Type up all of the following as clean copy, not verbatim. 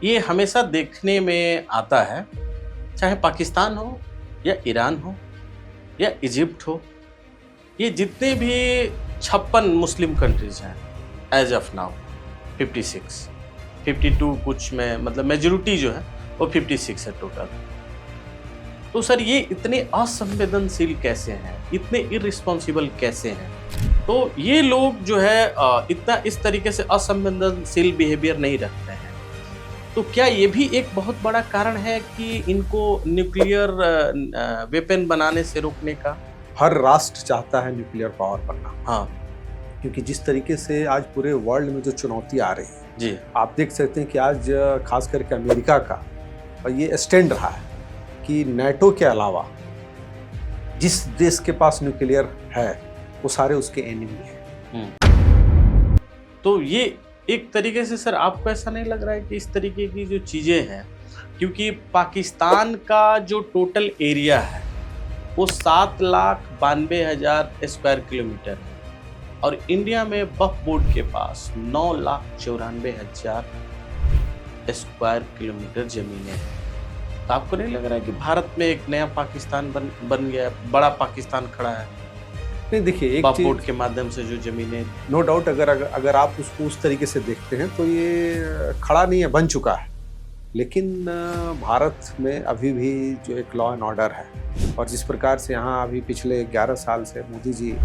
ये हमेशा देखने में आता है, चाहे पाकिस्तान हो या ईरान हो या इजिप्ट हो, ये जितने भी 56 मुस्लिम कंट्रीज हैं एज ऑफ नाउ 56, 52 कुछ में मतलब मेजोरिटी जो है वो 56 है टोटल। तो सर ये इतने असंवेदनशील कैसे हैं, इतने इररिस्पॉन्सिबल कैसे हैं? तो ये लोग जो है इतना इस तरीके से असंवेदनशील बिहेवियर नहीं रखते हैं। तो क्या ये भी एक बहुत बड़ा कारण है कि इनको न्यूक्लियर वेपन बनाने से रोकने का? हर राष्ट्र चाहता है न्यूक्लियर पावर बनना। हाँ क्योंकि जिस तरीके से आज पूरे वर्ल्ड में जो चुनौती आ रही है जी, आप देख सकते हैं कि आज खास करके अमेरिका का ये स्टैंड रहा है कि नेटो के अलावा जिस देश के पास न्यूक्लियर है वो सारे उसके एनिमी हैं। तो ये एक तरीके से सर आपको ऐसा नहीं लग रहा है कि इस तरीके की जो चीज़ें हैं, क्योंकि पाकिस्तान का जो टोटल एरिया है वो 7,92,000 स्क्वायर किलोमीटर है और इंडिया में वक्फ बोर्ड के पास 9,94,000 स्क्वायर किलोमीटर ज़मीनें हैं। तो आपको नहीं लग रहा है कि भारत में एक नया पाकिस्तान बन गया, बड़ा पाकिस्तान खड़ा है? नहीं देखिए, एक वक्फ बोर्ड के माध्यम से जो जमीनें, नो डाउट अगर आप उसको उस तरीके से देखते हैं तो ये खड़ा नहीं है, बन चुका है। लेकिन भारत में अभी भी जो एक लॉ एंड ऑर्डर है और जिस प्रकार से यहाँ अभी पिछले 11 साल से मोदी जी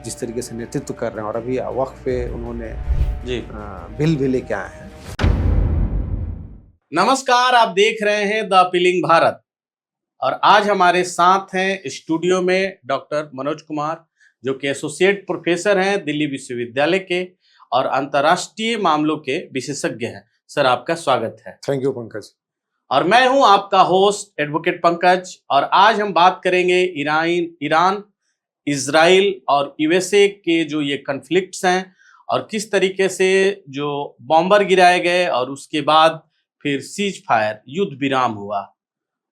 जिस तरीके से नेतृत्व कर रहे हैं और अभी वक्फ पे उन्होंने जी बिल भी लेके आए हैं। नमस्कार, आप देख रहे हैं द अपीलिंग भारत और आज हमारे साथ हैं स्टूडियो में डॉक्टर मनोज कुमार, जो कि एसोसिएट प्रोफेसर हैं दिल्ली विश्वविद्यालय के और अंतर्राष्ट्रीय मामलों के विशेषज्ञ हैं। सर आपका स्वागत है। Thank you Pankaj. और मैं हूं आपका होस्ट एडवोकेट पंकज और आज हम बात करेंगे ईरान, इजराइल और यूएसए के जो ये कन्फ्लिक्ट्स हैं और किस तरीके से जो बॉम्बर गिराए गए और उसके बाद फिर सीज फायर युद्ध विराम हुआ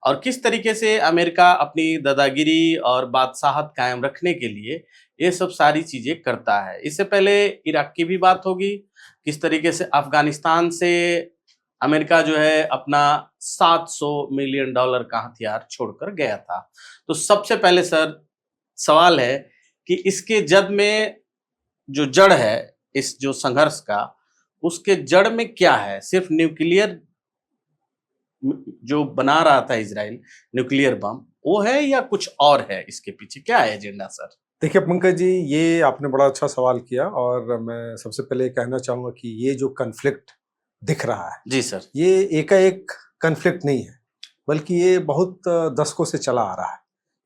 और किस तरीके से अमेरिका अपनी दादागिरी और बादशाहत कायम रखने के लिए ये सब सारी चीजें करता है। इससे पहले इराक की भी बात होगी, किस तरीके से अफगानिस्तान से अमेरिका जो है अपना $700 मिलियन का हथियार छोड़कर गया था। तो सबसे पहले सर सवाल है कि इसके जड़ में जो जड़ है इस जो संघर्ष का, उसके जड़ में क्या है? सिर्फ न्यूक्लियर जो बना रहा था इजराइल न्यूक्लियर बम, वो है या कुछ और है? इसके पीछे क्या है एजेंडा सर? देखिए पंकज जी, ये आपने बड़ा अच्छा सवाल किया और मैं सबसे पहले कहना चाहूँगा कि ये जो कन्फ्लिक्ट दिख रहा है जी सर, ये एकाएक कन्फ्लिक्ट नहीं है, बल्कि ये बहुत दशकों से चला आ रहा है।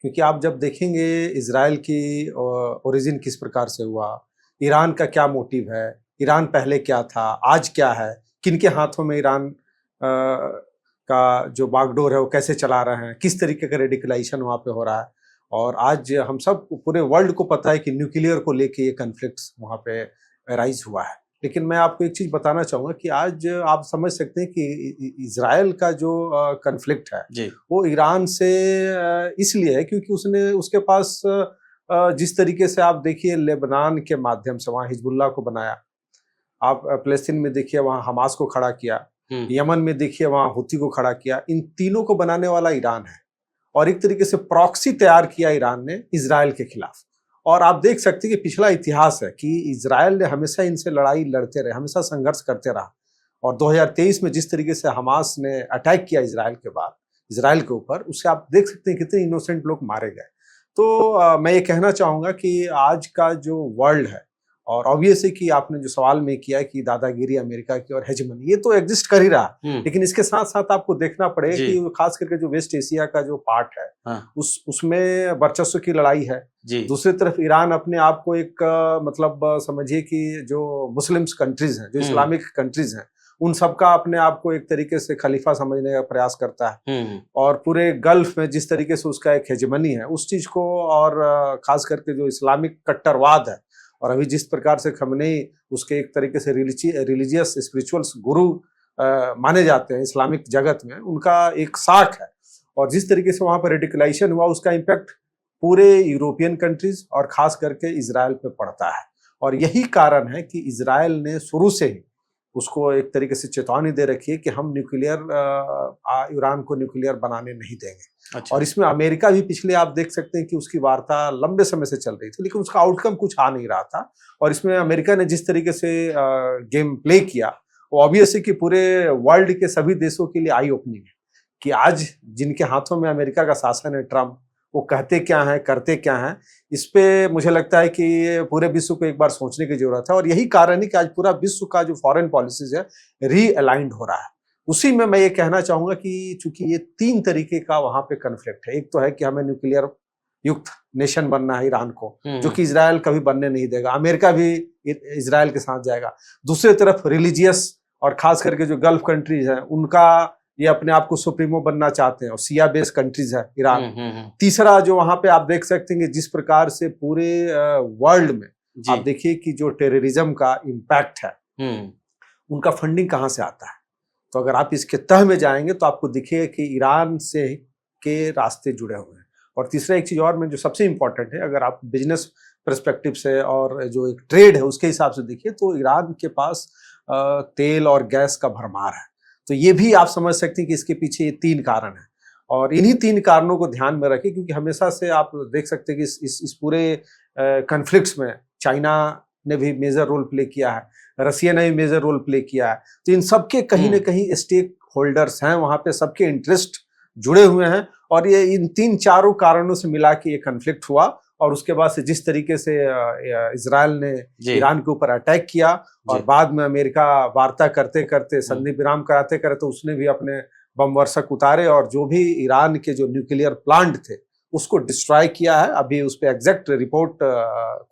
क्योंकि आप जब देखेंगे इजराइल की ओरिजिन किस प्रकार से हुआ, ईरान का क्या मोटिव है, ईरान पहले क्या था, आज क्या है, किनके हाथों में ईरान का जो बागडोर है वो कैसे चला रहे हैं, किस तरीके का रेडिकलाइजेशन वहाँ पे हो रहा है। और आज हम सब पूरे वर्ल्ड को पता है कि न्यूक्लियर को लेके ये कन्फ्लिक्ट्स वहाँ पे राइज हुआ है। लेकिन मैं आपको एक चीज़ बताना चाहूँगा कि आज आप समझ सकते हैं कि इजराइल का जो कन्फ्लिक्ट है जी वो ईरान से इसलिए है क्योंकि उसके पास जिस तरीके से आप देखिए लेबनान के माध्यम से वहाँ हिजबुल्लाह को बनाया, आप फलस्तीन में देखिए वहाँ हमास को खड़ा किया, यमन में देखिए वहाँ हुती को खड़ा किया। इन तीनों को बनाने वाला ईरान है और एक तरीके से प्रॉक्सी तैयार किया ईरान ने इजराइल के खिलाफ। और आप देख सकते हैं कि पिछला इतिहास है कि इजराइल ने हमेशा इनसे लड़ाई लड़ते रहे, हमेशा संघर्ष करते रहा। और 2023 में जिस तरीके से हमास ने अटैक किया इजराइल के बाद इजराइल के ऊपर, उससे आप देख सकते हैं कितने इनोसेंट लोग मारे गए। तो मैं ये कहना चाहूँगा कि आज का जो वर्ल्ड है, और ऑब्वियसली कि आपने जो सवाल में किया है कि दादागिरी अमेरिका की और हेजेमनी, ये तो एग्जिस्ट कर ही रहा, लेकिन इसके साथ साथ आपको देखना पड़ेगा कि खास करके जो वेस्ट एशिया का जो पार्ट है उसमें वर्चस्व की लड़ाई है। दूसरी तरफ ईरान अपने आप को एक मतलब समझिए कि जो मुस्लिम्स कंट्रीज हैं, जो इस्लामिक कंट्रीज हैं, उन सबका अपने आप को एक तरीके से खलीफा समझने का प्रयास करता है। और पूरे गल्फ में जिस तरीके से उसका एक हेजेमनी है उस चीज को, और खास करके जो इस्लामिक कट्टरवाद है, और अभी जिस प्रकार से खमेनी उसके एक तरीके से रिलीजियस स्पिरिचुअल्स गुरु माने जाते हैं इस्लामिक जगत में, उनका एक साख है। और जिस तरीके से वहाँ पर रेडिकलाइजेशन हुआ उसका इम्पैक्ट पूरे यूरोपियन कंट्रीज और खास करके इजराइल पे पड़ता है। और यही कारण है कि इजराइल ने शुरू से ही उसको एक तरीके से चेतावनी दे रखी है कि हम ईरान को न्यूक्लियर बनाने नहीं देंगे। अच्छा। और इसमें अमेरिका भी पिछले आप देख सकते हैं कि उसकी वार्ता लंबे समय से चल रही थी, लेकिन उसका आउटकम कुछ आ नहीं रहा था। और इसमें अमेरिका ने जिस तरीके से गेम प्ले किया, वो ऑब्वियस है कि पूरे वर्ल्ड के सभी देशों के लिए आई ओपनिंग है कि आज जिनके हाथों में अमेरिका का शासन है, ट्रम्प, वो कहते क्या हैं, करते क्या हैं। इस पे मुझे लगता है कि पूरे विश्व को एक बार सोचने की जरूरत है। और यही कारण है कि आज पूरा विश्व का जो फॉरेन पॉलिसीज है रीअलाइंड हो रहा है। उसी में मैं ये कहना चाहूंगा कि चूंकि ये 3 तरीके का वहां पे कन्फ्लिक्ट है। एक तो है कि हमें न्यूक्लियर युक्त नेशन बनना है ईरान को, जो कि इजराइल कभी बनने नहीं देगा। अमेरिका भी इजराइल के साथ जाएगा। दूसरी तरफ रिलीजियस और खास करके जो गल्फ कंट्रीज हैं, उनका ये अपने आप को सुप्रीमो बनना चाहते हैं और सिया बेस्ड कंट्रीज है ईरान। तीसरा जो वहां पे आप देख सकते हैं कि जिस प्रकार से पूरे वर्ल्ड में आप देखिए कि जो टेररिज्म का इम्पैक्ट है, उनका फंडिंग कहाँ से आता है। तो अगर आप इसके तह में जाएंगे तो आपको दिखेगा कि ईरान से के रास्ते जुड़े हुए हैं। और तीसरा एक चीज और में जो सबसे इंपॉर्टेंट है, अगर आप बिजनेस पर्सपेक्टिव से और जो एक ट्रेड है उसके हिसाब से देखिए, तो ईरान के पास तेल और गैस का भरमार है। तो ये भी आप समझ सकते हैं कि इसके पीछे ये 3 कारण हैं। और इन्हीं 3 कारणों को ध्यान में रखें, क्योंकि हमेशा से आप देख सकते हैं कि इस पूरे कॉन्फ्लिक्ट्स में चाइना ने भी मेजर रोल प्ले किया है, रसिया ने भी मेजर रोल प्ले किया है। तो इन सबके कहीं ना कहीं स्टेक होल्डर्स हैं वहां पे, सबके इंटरेस्ट जुड़े हुए हैं। और ये इन 3-4 कारणों से मिला के ये कॉन्फ्लिक्ट हुआ। और उसके बाद से जिस तरीके से इजराइल ने ईरान के ऊपर अटैक किया और बाद में अमेरिका वार्ता करते करते, संधि विराम कराते करते, उसने भी अपने बम वर्षक उतारे और जो भी ईरान के जो न्यूक्लियर प्लांट थे उसको डिस्ट्रॉय किया है। अभी उस पर एग्जैक्ट रिपोर्ट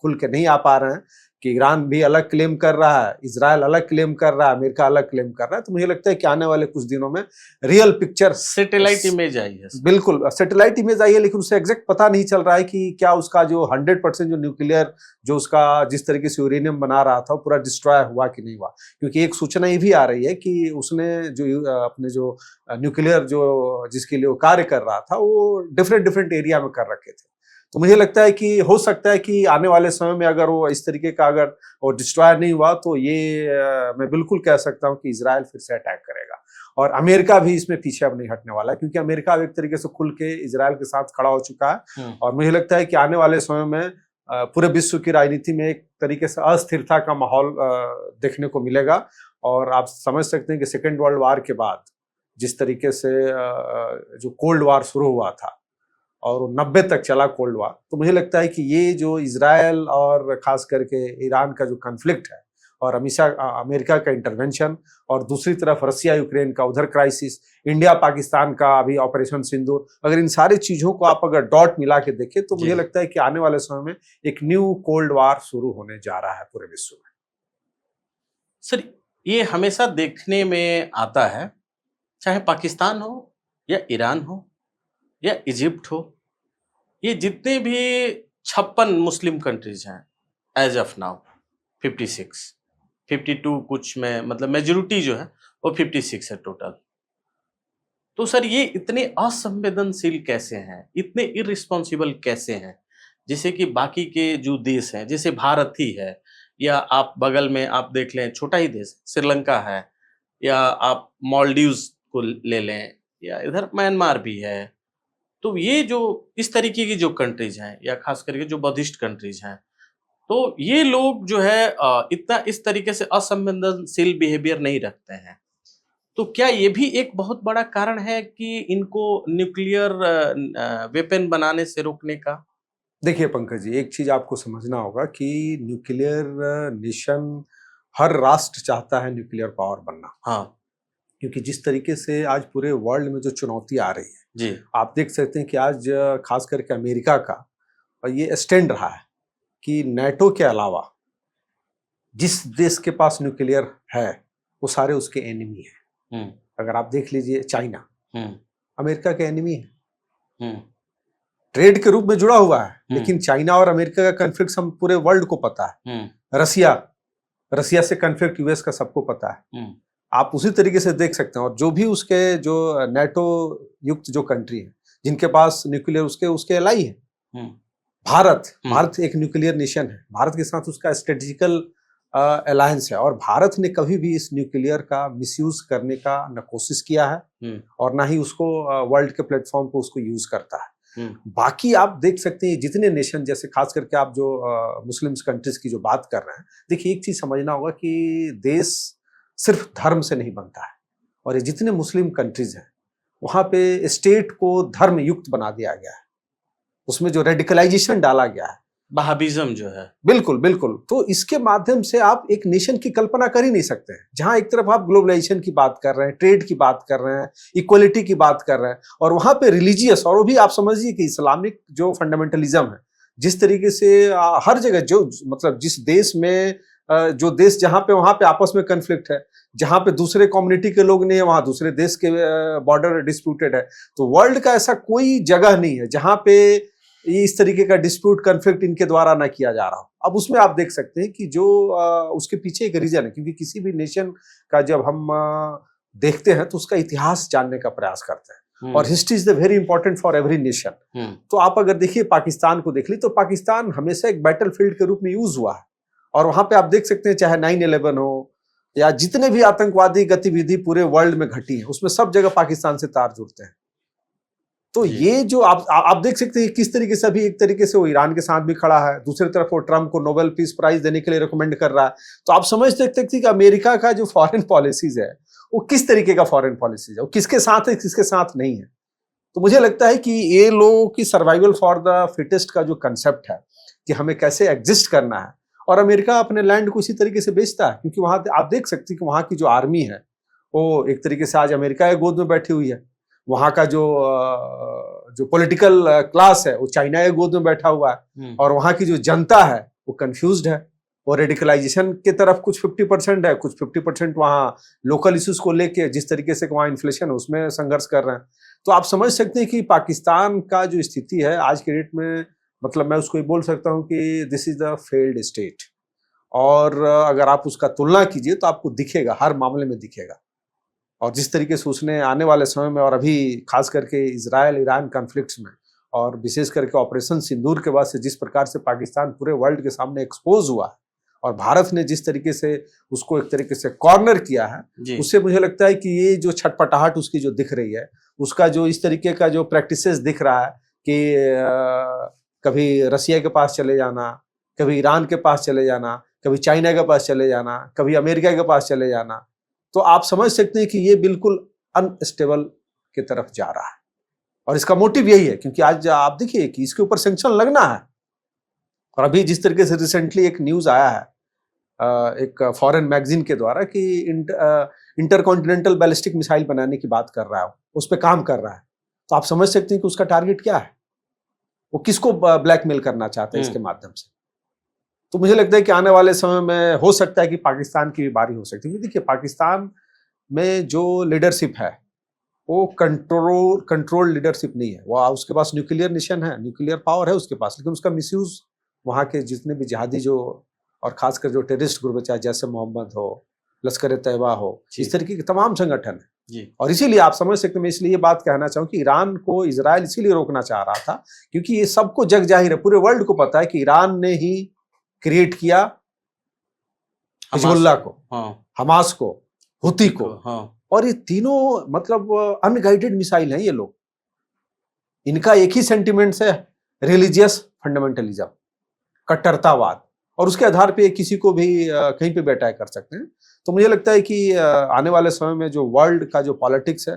खुल के नहीं आ पा रहे हैं कि ईरान भी अलग क्लेम कर रहा है, इजराइल अलग क्लेम कर रहा है, अमेरिका अलग क्लेम कर रहा है। तो मुझे लगता है कि आने वाले कुछ दिनों में real picture, satellite image I है, बिल्कुल सैटेलाइट इमेज आई है, लेकिन उसे एग्जैक्ट पता नहीं चल रहा है कि क्या उसका जो 100% जो न्यूक्लियर, जो उसका जिस तरीके से यूरेनियम बना रहा था, वो पूरा डिस्ट्रॉय हुआ कि नहीं हुआ। क्योंकि एक सूचना ये भी आ रही है कि उसने जो अपने जो न्यूक्लियर जो जिसके लिए वो कार्य कर रहा था, वो डिफरेंट एरिया में कर रखे थे। तो मुझे लगता है कि हो सकता है कि आने वाले समय में अगर वो इस तरीके का अगर वो डिस्ट्रॉय नहीं हुआ, तो ये मैं बिल्कुल कह सकता हूं कि इजराइल फिर से अटैक करेगा। और अमेरिका भी इसमें पीछे अब नहीं हटने वाला है, क्योंकि अमेरिका अब एक तरीके से खुल के इजराइल के साथ खड़ा हो चुका है। और मुझे लगता है कि आने वाले समय में पूरे विश्व की राजनीति में एक तरीके से अस्थिरता का माहौल देखने को मिलेगा। और आप समझ सकते हैं कि सेकेंड वर्ल्ड वॉर के बाद जिस तरीके से जो कोल्ड वॉर शुरू हुआ था और 90 तक चला कोल्ड वॉर, तो मुझे लगता है कि ये जो इजराइल और खास करके ईरान का जो कॉन्फ्लिक्ट है और अमेरिका का इंटरवेंशन, और दूसरी तरफ रसिया यूक्रेन का उधर क्राइसिस, इंडिया पाकिस्तान का अभी ऑपरेशन सिंदूर, अगर इन सारी चीजों को आप अगर डॉट मिला के देखें, तो मुझे लगता है कि आने वाले समय में एक न्यू कोल्ड वॉर शुरू होने जा रहा है पूरे विश्व में। सर, ये हमेशा देखने में आता है, चाहे पाकिस्तान हो या ईरान हो या इजिप्ट हो, ये जितने भी 56 मुस्लिम कंट्रीज हैं एज ऑफ नाउ, 52 कुछ में, मतलब मेजोरिटी जो है वो 56 है टोटल। तो सर, ये इतने असंवेदनशील कैसे हैं, इतने इररिस्पॉन्सिबल कैसे हैं, जैसे कि बाकी के जो देश हैं, जैसे भारत ही है, या आप बगल में आप देख लें छोटा ही देश श्रीलंका है, या आप मालदीव्स को ले लें, या इधर म्यांमार भी है। तो ये जो इस तरीके की जो कंट्रीज हैं, या खास करके जो बौद्धिस्ट कंट्रीज हैं, तो ये लोग जो है इतना इस तरीके से असंवेदनशील बिहेवियर नहीं रखते हैं। तो क्या ये भी एक बहुत बड़ा कारण है कि इनको न्यूक्लियर वेपन बनाने से रोकने का? देखिए पंकज जी, एक चीज आपको समझना होगा कि न्यूक्लियर नेशन, हर राष्ट्र चाहता है न्यूक्लियर पावर बनना। हाँ, क्योंकि जिस तरीके से आज पूरे वर्ल्ड में जो चुनौती आ रही है जी, आप देख सकते हैं कि आज खास करके अमेरिका का ये स्टैंड रहा है कि नेटो के अलावा जिस देश के पास न्यूक्लियर है वो सारे उसके एनिमी हैं। अगर आप देख लीजिए, चाइना अमेरिका के एनिमी है, ट्रेड के रूप में जुड़ा हुआ है, लेकिन चाइना और अमेरिका का कॉन्फ्लिक्ट हम पूरे वर्ल्ड को पता है। रसिया से कॉन्फ्लिक्ट यूएस का सबको पता है। आप उसी तरीके से देख सकते हैं। और जो भी उसके जो नेटो युक्त जो कंट्री है जिनके पास न्यूक्लियर, उसके एलाई है। भारत एक न्यूक्लियर नेशन है। भारत के साथ उसका स्ट्रेटेजिकल अलायंस है, और भारत ने कभी भी इस न्यूक्लियर का मिसयूज करने का न कोशिश किया है और ना ही उसको वर्ल्ड के प्लेटफॉर्म पे उसको यूज करता है। बाकी आप देख सकते हैं जितने नेशन, जैसे खास करके आप जो मुस्लिम कंट्रीज की जो बात कर रहे हैं, देखिए एक चीज समझना होगा कि देश सिर्फ धर्म से नहीं बनता है, और ये जितने मुस्लिम कंट्रीज हैं वहां पे स्टेट को धर्म युक्त बना दिया गया है, उसमें जो रेडिकलाइजेशन डाला गया है, वहाबिज्म जो है, बिल्कुल बिल्कुल, तो इसके माध्यम से आप एक नेशन की कल्पना कर ही नहीं सकते हैं, जहां एक तरफ आप ग्लोबलाइजेशन की बात कर रहे हैं, ट्रेड की बात कर रहे हैं, इक्वलिटी की बात कर रहे हैं, और वहां पे रिलीजियस, और वो भी आप समझिए कि इस्लामिक जो फंडामेंटलिज्म है, जिस तरीके से हर जगह जो मतलब जिस देश में जो देश जहां पे वहां पे आपस में कन्फ्लिक्ट है, जहां पे दूसरे कम्युनिटी के लोग नहीं है, वहां दूसरे देश के बॉर्डर डिस्प्यूटेड है, तो वर्ल्ड का ऐसा कोई जगह नहीं है जहां पे इस तरीके का डिस्प्यूट कन्फ्लिक्ट इनके द्वारा ना किया जा रहा हो। अब उसमें आप देख सकते हैं कि जो उसके पीछे एक रीजन है, क्योंकि किसी भी नेशन का जब हम देखते हैं तो उसका इतिहास जानने का प्रयास करते हैं, और history is the very important for every nation. तो आप अगर देखिए पाकिस्तान को देख ली, तो पाकिस्तान हमेशा एक बैटलफील्ड के रूप में यूज हुआ है, और वहां पे आप देख सकते हैं चाहे 9/11 हो या जितने भी आतंकवादी गतिविधि पूरे वर्ल्ड में घटी है, उसमें सब जगह पाकिस्तान से तार जुड़ते हैं। तो ये जो आप देख सकते हैं किस तरीके से अभी एक तरीके से वो ईरान के साथ भी खड़ा है, दूसरी तरफ वो ट्रम्प को नोबेल पीस प्राइज देने के लिए रिकमेंड कर रहा है। तो आप समझ सकते हैं कि अमेरिका का जो फॉरेन पॉलिसीज है वो किस तरीके का फॉरेन पॉलिसीज है, वो किसके साथ है किसके साथ नहीं है। तो मुझे लगता है कि ये लोगों की सर्वाइवल फॉर द फिटेस्ट का जो कंसेप्ट है कि हमें कैसे एग्जिस्ट करना है, और अमेरिका अपने लैंड को इसी तरीके से बेचता है, क्योंकि वहां आप देख सकते हैं कि वहां की जो आर्मी है वो एक तरीके से आज अमेरिका के गोद में बैठी हुई है, वहां का जो पॉलिटिकल क्लास है वो चाइना के गोद में बैठा हुआ है, और वहां की जो जनता है वो कंफ्यूज्ड है, और रेडिकलाइजेशन की तरफ कुछ 50% है, कुछ 50% वहाँ लोकल इश्यूज को लेके जिस तरीके से वहाँ इन्फ्लेशन है उसमें संघर्ष कर रहे हैं। तो आप समझ सकते हैं कि पाकिस्तान का जो स्थिति है आज के डेट में, मतलब मैं उसको बोल सकता हूँ कि this is the failed state, और अगर आप उसका तुलना कीजिए तो आपको दिखेगा, हर मामले में दिखेगा। और जिस तरीके से उसने आने वाले समय में, और अभी खास करके इजराइल ईरान कॉन्फ्लिक्ट्स में, और विशेष करके ऑपरेशन सिंदूर के बाद से जिस प्रकार से पाकिस्तान पूरे वर्ल्ड के सामने एक्सपोज हुआ है, और भारत ने जिस तरीके से उसको एक तरीके से कॉर्नर किया है, उससे मुझे लगता है कि ये जो छटपटाहट उसकी जो दिख रही है, उसका जो इस तरीके का जो प्रैक्टिसेस दिख रहा है कि कभी रसिया के पास चले जाना, कभी ईरान के पास चले जाना, कभी चाइना के पास चले जाना, कभी अमेरिका के पास चले जाना, तो आप समझ सकते हैं कि ये बिल्कुल अनस्टेबल की तरफ जा रहा है। और इसका मोटिव यही है, क्योंकि आज आप देखिए कि इसके ऊपर सैंक्शन लगना है, और अभी जिस तरीके से रिसेंटली एक न्यूज आया है एक फॉरेन मैगजीन के द्वारा कि इंटरकॉन्टिनेंटल बैलिस्टिक मिसाइल बनाने की बात कर रहा है, उस पर काम कर रहा है, तो आप समझ सकते हैं कि उसका टारगेट क्या है, वो किसको ब्लैकमेल करना चाहते हैं इसके माध्यम से। तो मुझे लगता है कि आने वाले समय में हो सकता है कि पाकिस्तान की भी बारी हो सकती है। देखिए पाकिस्तान में जो लीडरशिप है वो कंट्रोल लीडरशिप नहीं है, वो उसके पास न्यूक्लियर नेशन है, न्यूक्लियर पावर है उसके पास, लेकिन उसका मिसयूज वहाँ के जितने भी जिहादी जो, और खासकर जो टेररिस्ट ग्रुप है, चाहे जैसे मोहम्मद हो, लश्कर तैयबा हो, इस तरीके के तमाम संगठन है। और इसीलिए आप समझ सकते हैं, मैं इसलिए ये बात कहना चाहूँ कि ईरान को इजराइल इसीलिए रोकना चाह रहा था क्योंकि ये सबको जग जाहिर है, पूरे वर्ल्ड को पता है कि ईरान ने ही क्रिएट किया हिजबुल्लाह को, हमास को, हुती को, और ये तीनों मतलब अनगाइडेड मिसाइल हैं ये लोग। इनका एक ही सेंटिमेंट्स है, रिलीजियस फंडामेंटलिज्म, कट्टरतावाद, और उसके आधार पे किसी को भी कहीं पे भी अटैक कर सकते हैं। तो मुझे लगता है कि आने वाले समय में जो वर्ल्ड का जो पॉलिटिक्स है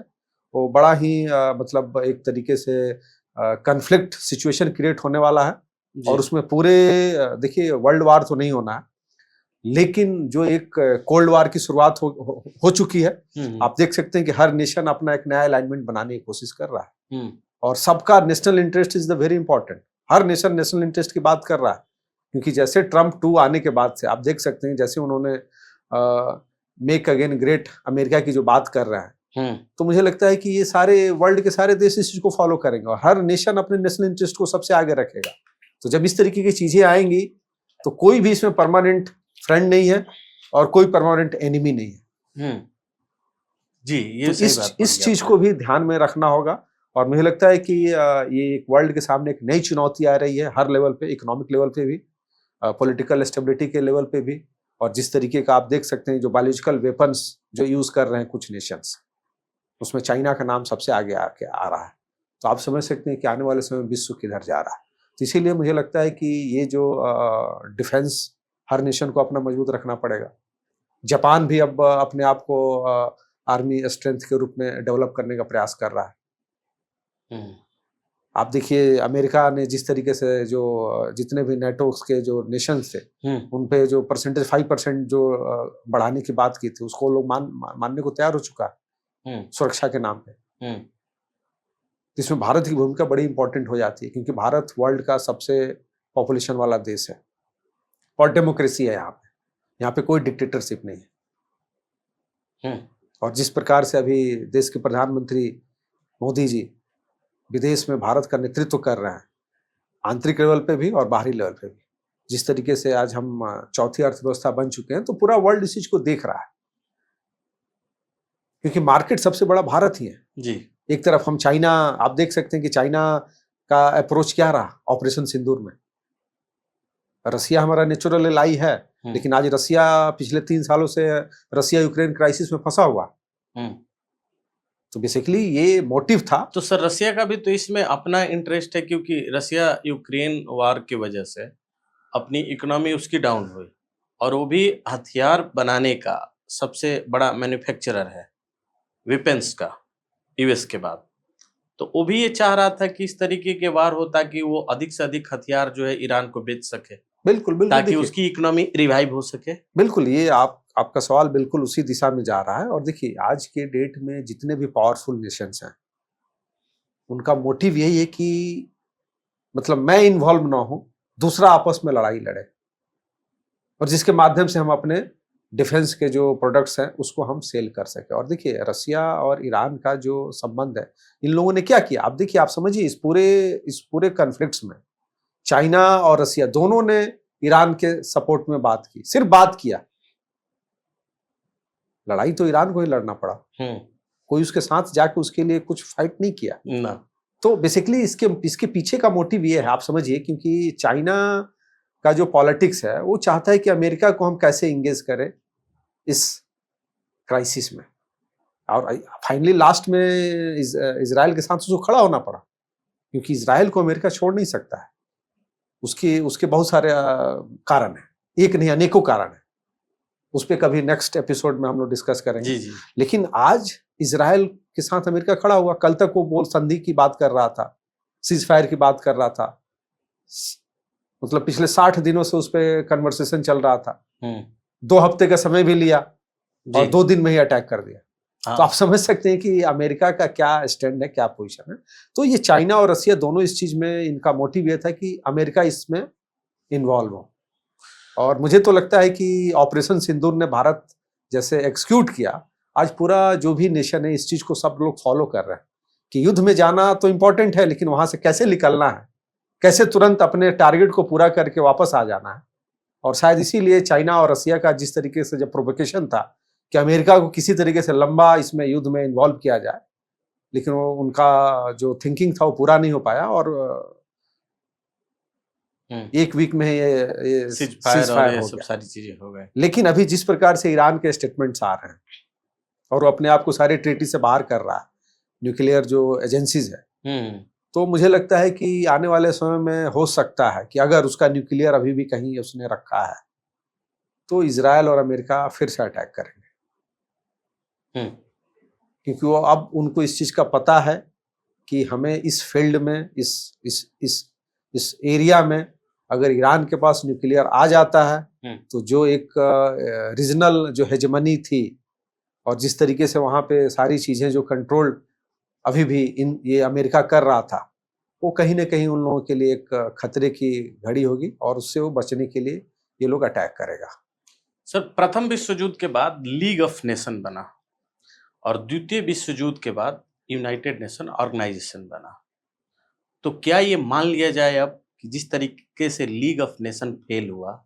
वो बड़ा ही मतलब एक तरीके से कन्फ्लिक्ट सिचुएशन क्रिएट होने वाला है, और उसमें पूरे देखिए वर्ल्ड वार तो नहीं होना है, लेकिन जो एक कोल्ड वार की शुरुआत हो चुकी है। आप देख सकते हैं कि हर नेशन अपना एक नया अलाइनमेंट बनाने की कोशिश कर रहा है, और सबका national interest is the very important. Her nation national interest की बात कर रहा है, क्योंकि जैसे ट्रम्प 2 आने के बाद से आप देख सकते हैं जैसे उन्होंने मेक अगेन ग्रेट अमेरिका की जो बात कर रहे हैं, तो मुझे लगता है कि ये सारे वर्ल्ड के सारे देश इस चीज को फॉलो करेंगे, और हर नेशन अपने नेशनल इंटरेस्ट को सबसे आगे रखेगा। तो जब इस तरीके की चीजें आएंगी तो कोई भी इसमें परमानेंट फ्रेंड नहीं है और कोई परमानेंट एनिमी नहीं है। जी, ये तो इस चीज को भी ध्यान में रखना होगा, और मुझे लगता है कि ये एक वर्ल्ड के सामने एक नई चुनौती आ रही है, हर लेवल पे, इकोनॉमिक लेवल पे भी, पॉलिटिकल स्टेबिलिटी के लेवल पे भी, और जिस तरीके का आप देख सकते हैं जो बायोलॉजिकल वेपन्स जो यूज कर रहे हैं कुछ नेशंस, उसमें चाइना का नाम सबसे आगे आके आ रहा है। तो आप समझ सकते हैं कि आने वाले समय में विश्व किधर जा रहा है। तो इसीलिए मुझे लगता है कि ये जो डिफेंस हर नेशन को अपना मजबूत रखना पड़ेगा। जापान भी अब अपने आप को आर्मी स्ट्रेंथ के रूप में डेवलप करने का प्रयास कर रहा है। आप देखिए अमेरिका ने जिस तरीके से जो जितने भी नेटो के जो नेशंस थे उन पे जो परसेंटेज 5% जो बढ़ाने की बात की थी उसको लोग मानने को तैयार हो चुका है सुरक्षा के नाम पे। इसमें भारत की भूमिका बड़ी इंपॉर्टेंट हो जाती है क्योंकि भारत वर्ल्ड का सबसे पॉपुलेशन वाला देश है और डेमोक्रेसी है। यहाँ पे कोई डिक्टेटरशिप नहीं है। और जिस प्रकार से अभी देश के प्रधानमंत्री मोदी जी विदेश में भारत का नेतृत्व कर रहे हैं, आंतरिक लेवल पे भी और बाहरी लेवल पे भी, जिस तरीके से आज हम चौथी अर्थव्यवस्था बन चुके हैं, तो पूरा वर्ल्ड इस चीज को देख रहा है क्योंकि मार्केट सबसे बड़ा भारत ही है जी। एक तरफ हम चाइना, आप देख सकते हैं कि चाइना का अप्रोच क्या रहा ऑपरेशन सिंदूर में। रसिया हमारा नेचुरल एलाई है, लेकिन आज रसिया पिछले 3 सालों से रसिया यूक्रेन क्राइसिस में फंसा हुआ। तो बेसिकली ये मोटिव था। तो सर रसिया का भी तो इसमें अपना इंटरेस्ट है क्योंकि रसिया यूक्रेन वार की वजह से अपनी इकोनॉमी उसकी डाउन हुई और वो भी हथियार बनाने का सबसे बड़ा मैन्युफैक्चरर है वेपन्स का यूएस के बाद। तो वो भी ये चाह रहा था कि इस तरीके के वार हो ताकि वो अधिक से अधिक हथियार जो है ईरान को बेच सके। बिल्कुल बिल्कुल, ताकि उसकी इकोनॉमी रिवाइव हो सके। बिल्कुल, ये आपका सवाल बिल्कुल उसी दिशा में जा रहा है। और देखिए आज के डेट में जितने भी पावरफुल नेशंस हैं उनका मोटिव यही है कि मतलब मैं इन्वॉल्व ना हूं, दूसरा आपस में लड़ाई लड़े और जिसके माध्यम से हम अपने डिफेंस के जो प्रोडक्ट्स हैं उसको हम सेल कर सके। और देखिए रसिया और ईरान का जो संबंध है, इन लोगों ने क्या किया, आप देखिए, आप समझिए इस पूरे कॉन्फ्लिक्ट्स में चाइना और रसिया दोनों ने ईरान के सपोर्ट में बात की, सिर्फ बात किया। लड़ाई तो ईरान को ही लड़ना पड़ा, कोई उसके साथ जाके उसके लिए कुछ फाइट नहीं किया ना। तो बेसिकली इसके पीछे का मोटिव ये है, आप समझिए, क्योंकि चाइना का जो पॉलिटिक्स है वो चाहता है कि अमेरिका को हम कैसे इंगेज करें इस क्राइसिस में। और फाइनली लास्ट में इजराइल के साथ उसको खड़ा होना पड़ा क्योंकि इजराइल को अमेरिका छोड़ नहीं सकता है। उसके बहुत सारे कारण हैं, एक नहीं अनेकों कारण हैं। उस पर कभी नेक्स्ट एपिसोड में हम लोग डिस्कस करेंगे। जी। लेकिन आज इजराइल के साथ अमेरिका खड़ा हुआ। कल तक वो बोल संधि की बात कर रहा था, सीज फायर की बात कर रहा था, मतलब पिछले 60 दिनों से उस पर कन्वर्सेशन चल रहा था। 2 हफ्ते का समय भी लिया और 2 दिन में ही अटैक कर दिया। हाँ। तो आप समझ सकते हैं कि अमेरिका का क्या स्टैंड है, क्या पोजीशन है। तो ये चाइना और रसिया दोनों इस चीज में, इनका मोटिव ये था कि अमेरिका इसमें इन्वॉल्व हो। और मुझे तो लगता है कि ऑपरेशन सिंदूर ने भारत जैसे एक्सिक्यूट किया, आज पूरा जो भी नेशन है इस चीज को सब लोग फॉलो कर रहे हैं कि युद्ध में जाना तो इंपॉर्टेंट है, लेकिन वहां से कैसे निकलना है, कैसे तुरंत अपने टारगेट को पूरा करके वापस आ जाना है। और शायद इसीलिए चाइना और रसिया का जिस तरीके से जब प्रोवोकेशन था कि अमेरिका को किसी तरीके से लंबा इसमें युद्ध में इन्वॉल्व किया जाए, लेकिन वो उनका जो थिंकिंग था वो पूरा नहीं हो पाया और 1 वीक में ये सीज फायर हो सब गया। सारी चीजें हो गए। लेकिन अभी जिस प्रकार से ईरान के स्टेटमेंट्स आ रहे हैं और वो अपने आप को सारे ट्रीटी से बाहर कर रहा है, न्यूक्लियर जो एजेंसीज है, तो मुझे लगता है कि आने वाले समय में हो सकता है कि अगर उसका न्यूक्लियर अभी भी कहीं उसने रखा है तो इजराइल और अमेरिका फिर से अटैक करेंगे। क्योंकि वो अब उनको इस चीज का पता है कि हमें इस फील्ड में, इस एरिया में अगर ईरान के पास न्यूक्लियर आ जाता है तो जो एक रीजनल जो हेजेमनी थी और जिस तरीके से वहां पे सारी चीजें जो कंट्रोल अभी भी ये अमेरिका कर रहा था, वो कहीं ना कहीं उन लोगों के लिए एक खतरे की घड़ी होगी और उससे वो बचने के लिए ये लोग अटैक करेगा। सर प्रथम विश्व युद्ध के बाद लीग ऑफ नेशन बना और द्वितीय विश्व युद्ध के बाद यूनाइटेड नेशन ऑर्गेनाइजेशन बना। तो क्या ये मान लिया जाए अब कि जिस तरीके से लीग ऑफ नेशन फेल हुआ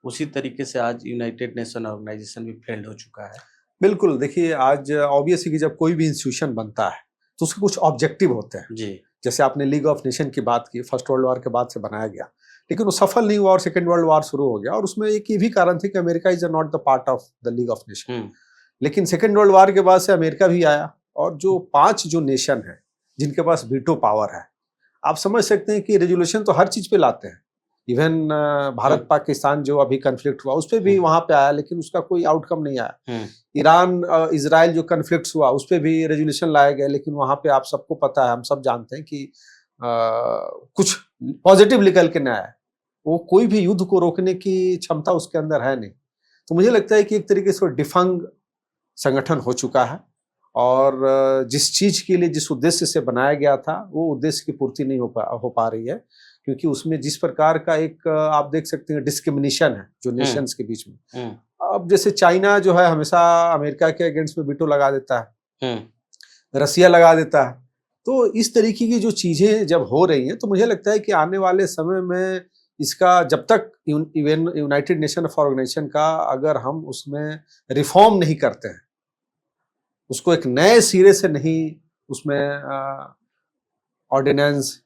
उसी तरीके से आज यूनाइटेड नेशन ऑर्गेनाइजेशन भी फेल हो चुका है? बिल्कुल, देखिए आज ऑब्वियस है कि जब कोई भी इंस्टीट्यूशन बनता है तो उसके कुछ ऑब्जेक्टिव होते हैं। जी। जैसे आपने लीग ऑफ नेशन की बात की, फर्स्ट वर्ल्ड वॉर के बाद से बनाया गया, लेकिन वो सफल नहीं हुआ और सेकेंड वर्ल्ड वॉर शुरू हो गया। और उसमें एक ये भी कारण थे कि America is not the part of the league of nation. लेकिन सेकेंड वर्ल्ड वॉर के बाद से अमेरिका भी आया, और जो 5 जो नेशन है जिनके पास वीटो पावर है, आप समझ सकते हैं कि रेजोल्यूशन तो हर चीज पे लाते हैं। इवन भारत पाकिस्तान जो अभी कन्फ्लिक्ट हुआ उस पर भी वहां पे आया, लेकिन उसका कोई आउटकम नहीं आया। ईरान इजराइल जो कन्फ्लिक्ट हुआ उस पर भी रेजोल्यूशन लाया गया, लेकिन वहां पे आप सबको पता है, हम सब जानते हैं कि कुछ पॉजिटिव निकल के नहीं आया। वो कोई भी युद्ध को रोकने की क्षमता उसके अंदर है नहीं। तो मुझे लगता है कि एक तरीके से वो डिफंग संगठन हो चुका है, और जिस चीज के लिए जिस उद्देश्य से बनाया गया था वो उद्देश्य की पूर्ति नहीं हो पा रही है, क्योंकि उसमें जिस प्रकार का एक आप देख सकते हैं डिस्क्रिमिनेशन है जो नेशंस के बीच में। अब जैसे चाइना जो है हमेशा अमेरिका के अगेंस्ट में वीटो लगा देता है, रसिया लगा देता है। तो इस तरीके की जो चीजें जब हो रही हैं, तो मुझे लगता है कि आने वाले समय में इसका जब तक इवन यूनाइटेड नेशन ऑर्गेनाइजेशन का अगर हम उसमें रिफॉर्म नहीं करते हैं, उसको एक नए सिरे से नहीं उसमें ऑर्डिनेंस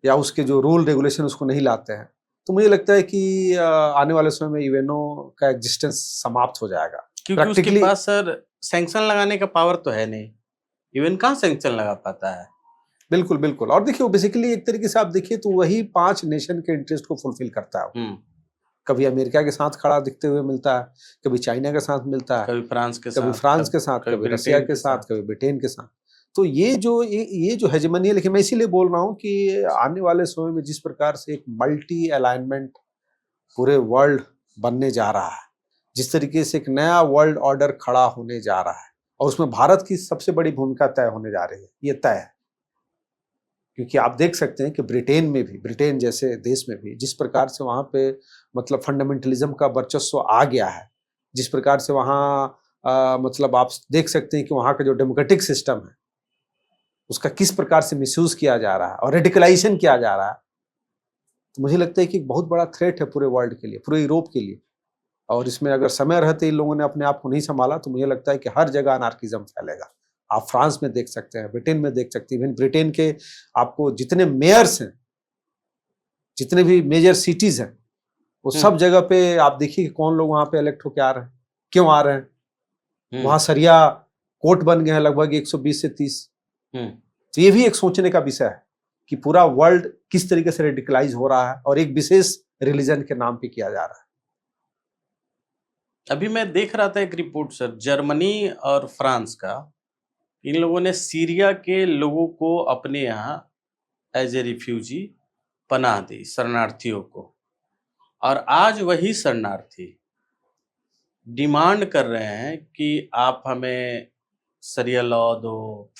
या उसके जो रूल रेगुलेशन उसको नहीं लाते हैं, तो मुझे लगता है कि आने वाले समय में यूएनओ का एग्जिस्टेंस समाप्त हो जाएगा। क्योंकि उसके पास सर सैंक्शन लगाने का पावर तो है नहीं, यूएन कहाँ सैंक्शन लगा पाता है। बिल्कुल बिल्कुल। और देखिए बेसिकली एक तरीके से आप देखिए तो वही 5 नेशन के इंटरेस्ट को फुलफिल करता है। कभी अमेरिका के साथ खड़ा दिखते हुए मिलता है, कभी चाइना के साथ मिलता है, कभी फ्रांस के साथ, कभी रसिया के साथ, कभी ब्रिटेन के साथ। तो ये जो हेजेमनी है, लेकिन मैं इसीलिए बोल रहा हूँ कि आने वाले समय में जिस प्रकार से एक मल्टी अलाइनमेंट पूरे वर्ल्ड बनने जा रहा है, जिस तरीके से एक नया वर्ल्ड ऑर्डर खड़ा होने जा रहा है, और उसमें भारत की सबसे बड़ी भूमिका तय होने जा रही है, ये तय है। क्योंकि आप देख सकते हैं कि ब्रिटेन जैसे देश में भी जिस प्रकार से वहाँ पे मतलब फंडामेंटलिज्म का वर्चस्व आ गया है, जिस प्रकार से वहाँ मतलब आप देख सकते हैं कि वहाँ का जो डेमोक्रेटिक सिस्टम है उसका किस प्रकार से मिसयूज किया जा रहा है और रेडिकलाइजेशन किया जा रहा है। तो मुझे लगता है कि एक बहुत बड़ा थ्रेट है पूरे वर्ल्ड के लिए, पूरे यूरोप के लिए। और इसमें अगर समय रहते इन लोगों ने अपने आप को नहीं संभाला तो मुझे लगता है कि हर जगह अनार्किज्म फैलेगा। आप फ्रांस में देख सकते हैं, ब्रिटेन में देख सकते हैं, ब्रिटेन के आपको जितने मेयर्स हैं, जितने भी मेजर सिटीज हैं, वो सब जगह पे आप देखिए कौन लोग वहां पे इलेक्ट होके आ रहे हैं, क्यों आ रहे हैं। वहां सरिया कोर्ट बन गए हैं लगभग 120 से 30। तो ये भी एक सोचने का विषय है कि पूरा वर्ल्ड किस तरीके से रेडिकलाइज हो रहा है और एक विशेष रिलीजन के नाम पे किया जा रहा है। अभी मैं देख रहा था एक रिपोर्ट सर, जर्मनी और फ्रांस का, इन लोगों ने सीरिया के लोगों को अपने यहाँ एज ए रिफ्यूजी पनाह दी, शरणार्थियों को। और आज वही शरणार्थी डिमांड कर रहे हैं कि आप हमें शरिया लॉ दो,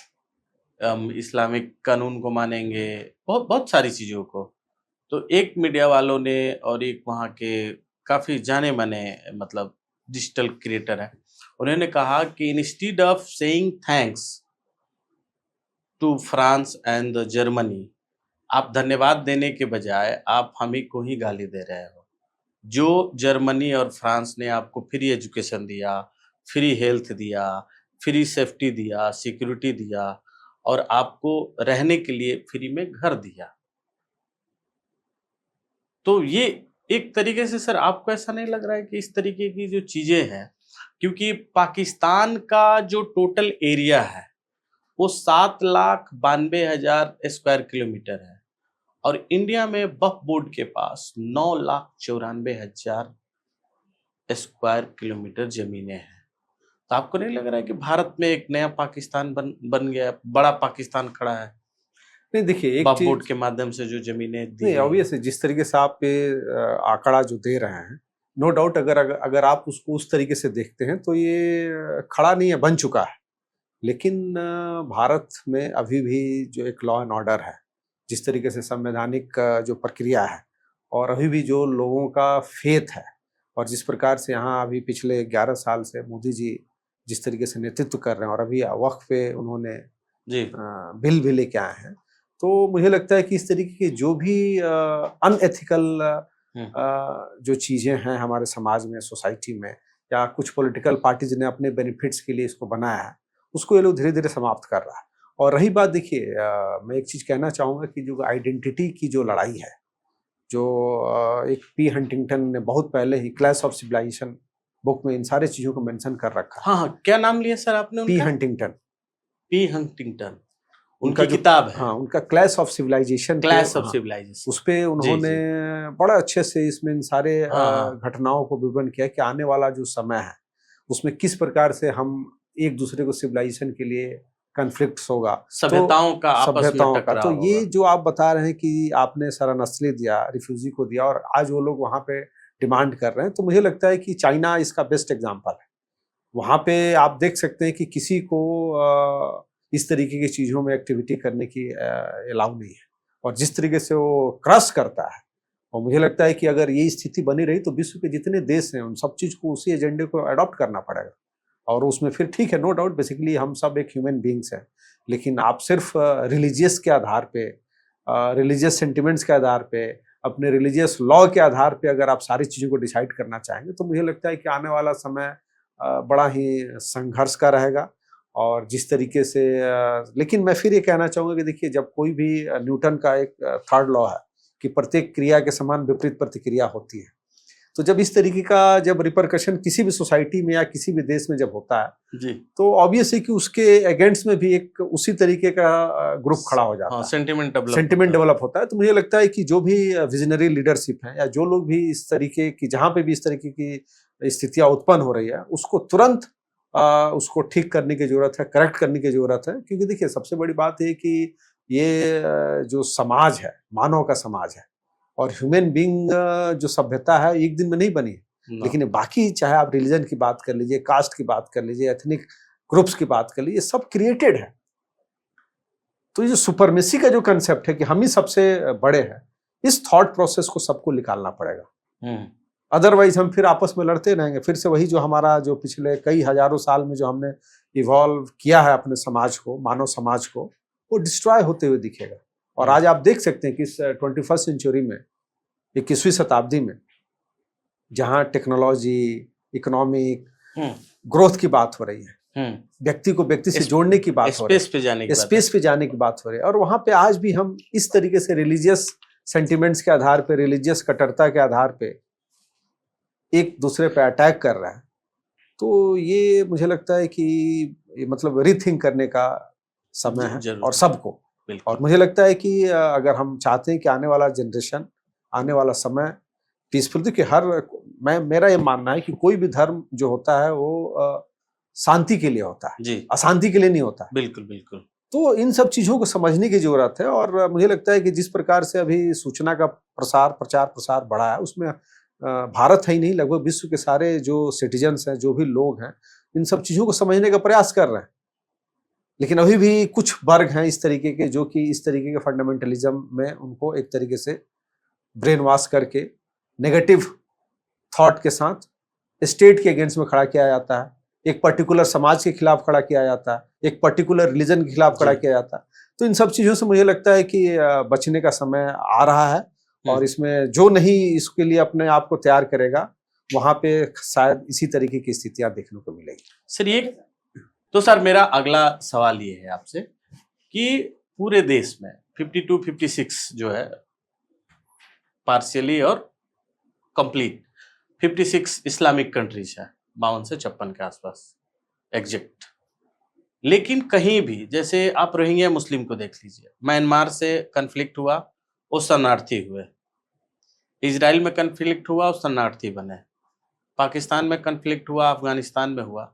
इस्लामिक कानून को मानेंगे, बहुत बहुत सारी चीज़ों को। तो एक मीडिया वालों ने और एक वहाँ के काफ़ी जाने माने मतलब डिजिटल क्रिएटर है, उन्होंने कहा कि instead of saying thanks to France and Germany, आप धन्यवाद देने के बजाय आप हमें को ही गाली दे रहे हो। जो जर्मनी और फ्रांस ने आपको फ्री एजुकेशन दिया, फ्री हेल्थ दिया, फ्री सेफ्टी दिया, सिक्योरिटी दिया, और आपको रहने के लिए फ्री में घर दिया। तो ये एक तरीके से सर आपको ऐसा नहीं लग रहा है कि इस तरीके की जो चीजें हैं, क्योंकि पाकिस्तान का जो टोटल एरिया है वो 7,92,000 स्क्वायर किलोमीटर है, और इंडिया में वक्फ बोर्ड के पास 9,94,000 स्क्वायर किलोमीटर जमीनें हैं। तो आपको नहीं लग रहा है कि भारत में एक नया पाकिस्तान बन गया, बड़ा पाकिस्तान खड़ा है? नहीं देखिए, एक वक्फ बोर्ड के माध्यम से जो जमीनें दी, नहीं ऑब्वियसली जिस तरीके से आप पे आंकड़ा जो दे रहे हैं, नो डाउट अगर आप उसको उस तरीके से देखते हैं तो ये खड़ा नहीं है, बन चुका है। लेकिन भारत में अभी भी जो एक लॉ एंड ऑर्डर है, जिस तरीके से संवैधानिक जो प्रक्रिया है, और अभी भी जो लोगों का फेथ है, और जिस प्रकार से यहाँ अभी पिछले 11 साल से मोदी जी जिस तरीके से नेतृत्व कर रहे हैं, और अभी वक्फ पे उन्होंने बिल भी लेके आए हैं, तो मुझे लगता है कि इस तरीके की जो भी अनएथिकल जो चीज़ें हैं हमारे समाज में, सोसाइटी में, या कुछ पॉलिटिकल पार्टीज ने अपने बेनिफिट्स के लिए इसको बनाया है, उसको ये लोग धीरे धीरे समाप्त कर रहा है। और रही बात देखिए, मैं एक चीज़ कहना चाहूँगा कि जो आइडेंटिटी की जो लड़ाई है, जो एक पी हंटिंगटन ने बहुत पहले ही क्लैश ऑफ सिविलाइजेशन बुक में इन सारे चीजों को मेंशन कर रखा है। हाँ हाँ, क्या नाम लिया सर आपने पी उनका? हंटिंगटन, पी हंटिंगटन, उनका उनकी जो किताब है हाँ उनका clash of civilisation, clash of हाँ, सिविलाइजेशन। उस पे उन्होंने जी। बड़ा अच्छे से इसमें इन सारे हाँ हाँ, घटनाओं को विवरण किया कि आने वाला जो समय है उसमें किस प्रकार से हम एक दूसरे को सिविलाइजेशन के लिए कन्फ्लिक्ट्स होगा, तो सभ्यताओं का आपस में सभ्यताओं का। तो टकराव ये होगा। जो आप बता रहे हैं कि आपने शरण दिया, रिफ्यूजी को दिया और आज वो लोग वहां पे डिमांड कर रहे हैं, तो मुझे लगता है कि चाइना इसका बेस्ट एग्जाम्पल है। वहां पे आप देख सकते हैं कि किसी को इस तरीके की चीजों में एक्टिविटी करने की अलाउ नहीं है, और जिस तरीके से वो क्रश करता है, और मुझे लगता है कि अगर ये स्थिति बनी रही तो विश्व के जितने देश हैं उन सब चीज को, उसी एजेंडे को अडॉप्ट करना पड़ेगा। और उसमें फिर ठीक है, नो डाउट, बेसिकली हम सब एक ह्यूमन बींग्स हैं, लेकिन आप सिर्फ रिलीजियस के आधार पे, रिलीजियस सेंटिमेंट्स के आधार पे, अपने रिलीजियस लॉ के आधार पे अगर आप सारी चीज़ों को डिसाइड करना चाहेंगे तो मुझे लगता है कि आने वाला समय बड़ा ही संघर्ष का रहेगा। और जिस तरीके से लेकिन मैं फिर ये कहना चाहूँगा कि देखिए, जब कोई भी न्यूटन का एक थर्ड लॉ है कि प्रत्येक क्रिया के समान विपरीत प्रतिक्रिया होती है, तो जब इस तरीके का जब रिपरकशन किसी भी सोसाइटी में या किसी भी देश में जब होता है जी, तो ऑब्वियस है कि उसके अगेंस्ट में भी एक उसी तरीके का ग्रुप खड़ा हो जाता हाँ, है, सेंटिमेंट डेवलप होता है। तो मुझे लगता है कि जो भी विजनरी लीडरशिप है या जो लोग भी इस तरीके की, जहां पे भी इस तरीके की स्थितियां उत्पन्न हो रही है, उसको तुरंत उसको ठीक करने की जरूरत है, करेक्ट करने की जरूरत है। क्योंकि देखिए, सबसे बड़ी बात है कि ये जो समाज है, मानव का समाज है, और ह्यूमन बीइंग जो सभ्यता है एक दिन में नहीं बनी है, ना। लेकिन बाकी चाहे आप रिलीजन की बात कर लीजिए, कास्ट की बात कर लीजिए, एथनिक ग्रुप्स की बात कर लीजिए, सब क्रिएटेड है। तो ये जो सुपरमेसी का जो कंसेप्ट है कि हम ही सबसे बड़े हैं, इस थॉट प्रोसेस को सबको निकालना पड़ेगा। अदरवाइज हम फिर आपस में लड़ते रहेंगे, फिर से वही जो हमारा जो पिछले कई हजारों साल में जो हमने इवॉल्व किया है अपने समाज को, मानव समाज को, वो डिस्ट्रॉय होते हुए दिखेगा। और आज आप देख सकते हैं कि इस 21st सेंचुरी में, 21वीं शताब्दी में, जहां टेक्नोलॉजी, इकोनॉमिक ग्रोथ की बात हो रही है, व्यक्ति को व्यक्ति से जोड़ने की बात हो रही है, स्पेस पे जाने की स्पेस पे जाने की बात हो रही है, और वहां पे आज भी हम इस तरीके से रिलीजियस सेंटिमेंट्स के आधार पे, रिलीजियस कट्टरता के आधार पे एक दूसरे पे अटैक कर रहा है। तो ये मुझे लगता है कि ये मतलब रीथिंक करने का समय है, और सबको। और मुझे लगता है कि अगर हम चाहते हैं कि आने वाला जनरेशन, आने वाला समय पीसफुल, देखिए मेरा ये मानना है कि कोई भी धर्म जो होता है वो शांति के लिए होता है, अशांति के लिए नहीं होता है। बिल्कुल बिल्कुल। तो इन सब चीजों को समझने की जरूरत है। और मुझे लगता है कि जिस प्रकार से अभी सूचना का प्रचार प्रसार बढ़ा है, उसमें भारत है ही नहीं, लगभग विश्व के सारे जो सिटीजन्स हैं, जो भी लोग हैं, इन सब चीजों को समझने का प्रयास कर रहे हैं। लेकिन अभी भी कुछ वर्ग हैं इस तरीके के, जो कि इस तरीके के फंडामेंटलिज्म में उनको एक तरीके से ब्रेन वॉश करके नेगेटिव थॉट के साथ स्टेट के अगेंस्ट में खड़ा किया जाता है, एक पर्टिकुलर समाज के खिलाफ खड़ा किया जाता है, एक पर्टिकुलर रिलीजन के खिलाफ खड़ा किया जाता है। तो इन सब चीजों से मुझे लगता है कि बचने का समय आ रहा है, और इसमें जो नहीं इसके लिए अपने आप को तैयार करेगा, वहां पे शायद इसी तरीके की स्थितियां देखने को मिलेगी। सर ये तो सर मेरा अगला सवाल ये है आपसे कि पूरे देश में 52-56 जो है पार्शियली और कंप्लीट 56 इस्लामिक कंट्रीज है, 52 से 56 के आसपास एग्जैक्ट। लेकिन कहीं भी, जैसे आप रोहिंग्या मुस्लिम को देख लीजिए, म्यांमार से कन्फ्लिक्ट हुआ, वो शरणार्थी हुए, इजराइल में कन्फ्लिक्ट हुआ, वो शरणार्थी बने, पाकिस्तान में कन्फ्लिक्ट हुआ, अफगानिस्तान में हुआ,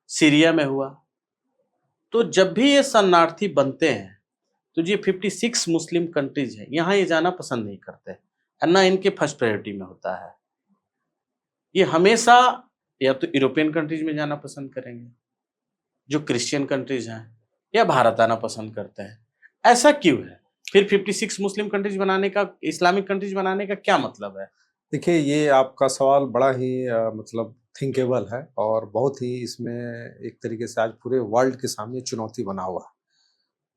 सीरिया में हुआ। तो जब भी ये शरणार्थी बनते हैं तो ये 56 मुस्लिम कंट्रीज हैं, यहाँ ये जाना पसंद नहीं करते, ना इनके फर्स्ट प्रायोरिटी में होता है। ये हमेशा या तो यूरोपियन कंट्रीज में जाना पसंद करेंगे, जो क्रिश्चियन कंट्रीज हैं, या भारत आना पसंद करते हैं। ऐसा क्यों है? फिर 56 मुस्लिम कंट्रीज बनाने का, इस्लामिक कंट्रीज बनाने का क्या मतलब है? देखिए, ये आपका सवाल बड़ा ही मतलब थिंकेबल है, और बहुत ही इसमें एक तरीके से आज पूरे वर्ल्ड के सामने चुनौती बना हुआ है।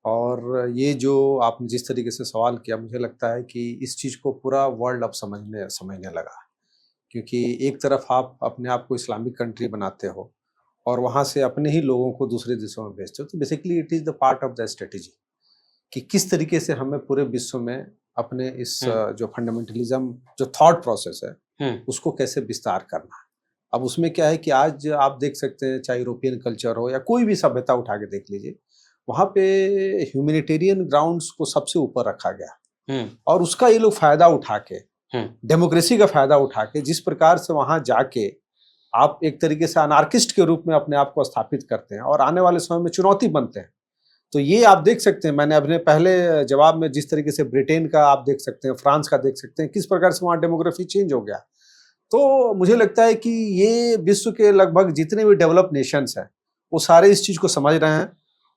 और ये जो आपने जिस तरीके से सवाल किया, मुझे लगता है कि इस चीज़ को पूरा वर्ल्ड अब समझने लगा। क्योंकि एक तरफ आप अपने आप को इस्लामिक कंट्री बनाते हो, और वहाँ से अपने ही लोगों को दूसरे देशों में भेजते हो, तो basically it is the part of the strategy कि किस तरीके से हमें पूरे विश्व में अपने इस जो फंडामेंटलिज्म जो थॉट प्रोसेस है उसको कैसे विस्तार करना है। अब उसमें क्या है कि आज आप देख सकते हैं, चाहे यूरोपियन कल्चर हो या कोई भी सभ्यता उठा के देख लीजिए, वहां पे ह्यूमैनिटेरियन ग्राउंड्स को सबसे ऊपर रखा गया और उसका ये लोग फायदा उठा के, डेमोक्रेसी का फायदा उठा के, जिस प्रकार से वहां जाके आप एक तरीके से अनार्किस्ट के रूप में अपने आप को स्थापित करते हैं और आने वाले समय में चुनौती बनते हैं। तो ये आप देख सकते हैं, मैंने अपने पहले जवाब में जिस तरीके से ब्रिटेन का आप देख सकते हैं, फ्रांस का देख सकते हैं, किस प्रकार से वहाँ डेमोग्राफी चेंज हो गया। तो मुझे लगता है कि ये विश्व के लगभग जितने भी डेवलप नेशंस हैं वो सारे इस चीज़ को समझ रहे हैं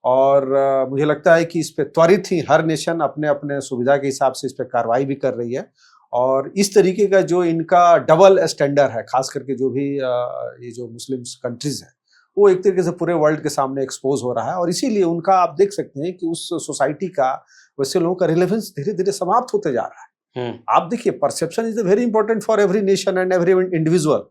और मुझे लगता है कि इस पे त्वरित ही हर नेशन अपने अपने सुविधा के हिसाब से इस पे कार्रवाई भी कर रही है। और इस तरीके का जो इनका डबल स्टैंडर्ड है, खास करके जो भी ये जो मुस्लिम कंट्रीज हैं, वो एक तरीके से पूरे वर्ल्ड के सामने एक्सपोज हो रहा है और इसीलिए उनका आप देख सकते हैं कि उस सोसाइटी का, वैसे लोगों का रिलेवेंस धीरे धीरे समाप्त होते जा रहा है। आप देखिए, perception is very important for every nation and every individual.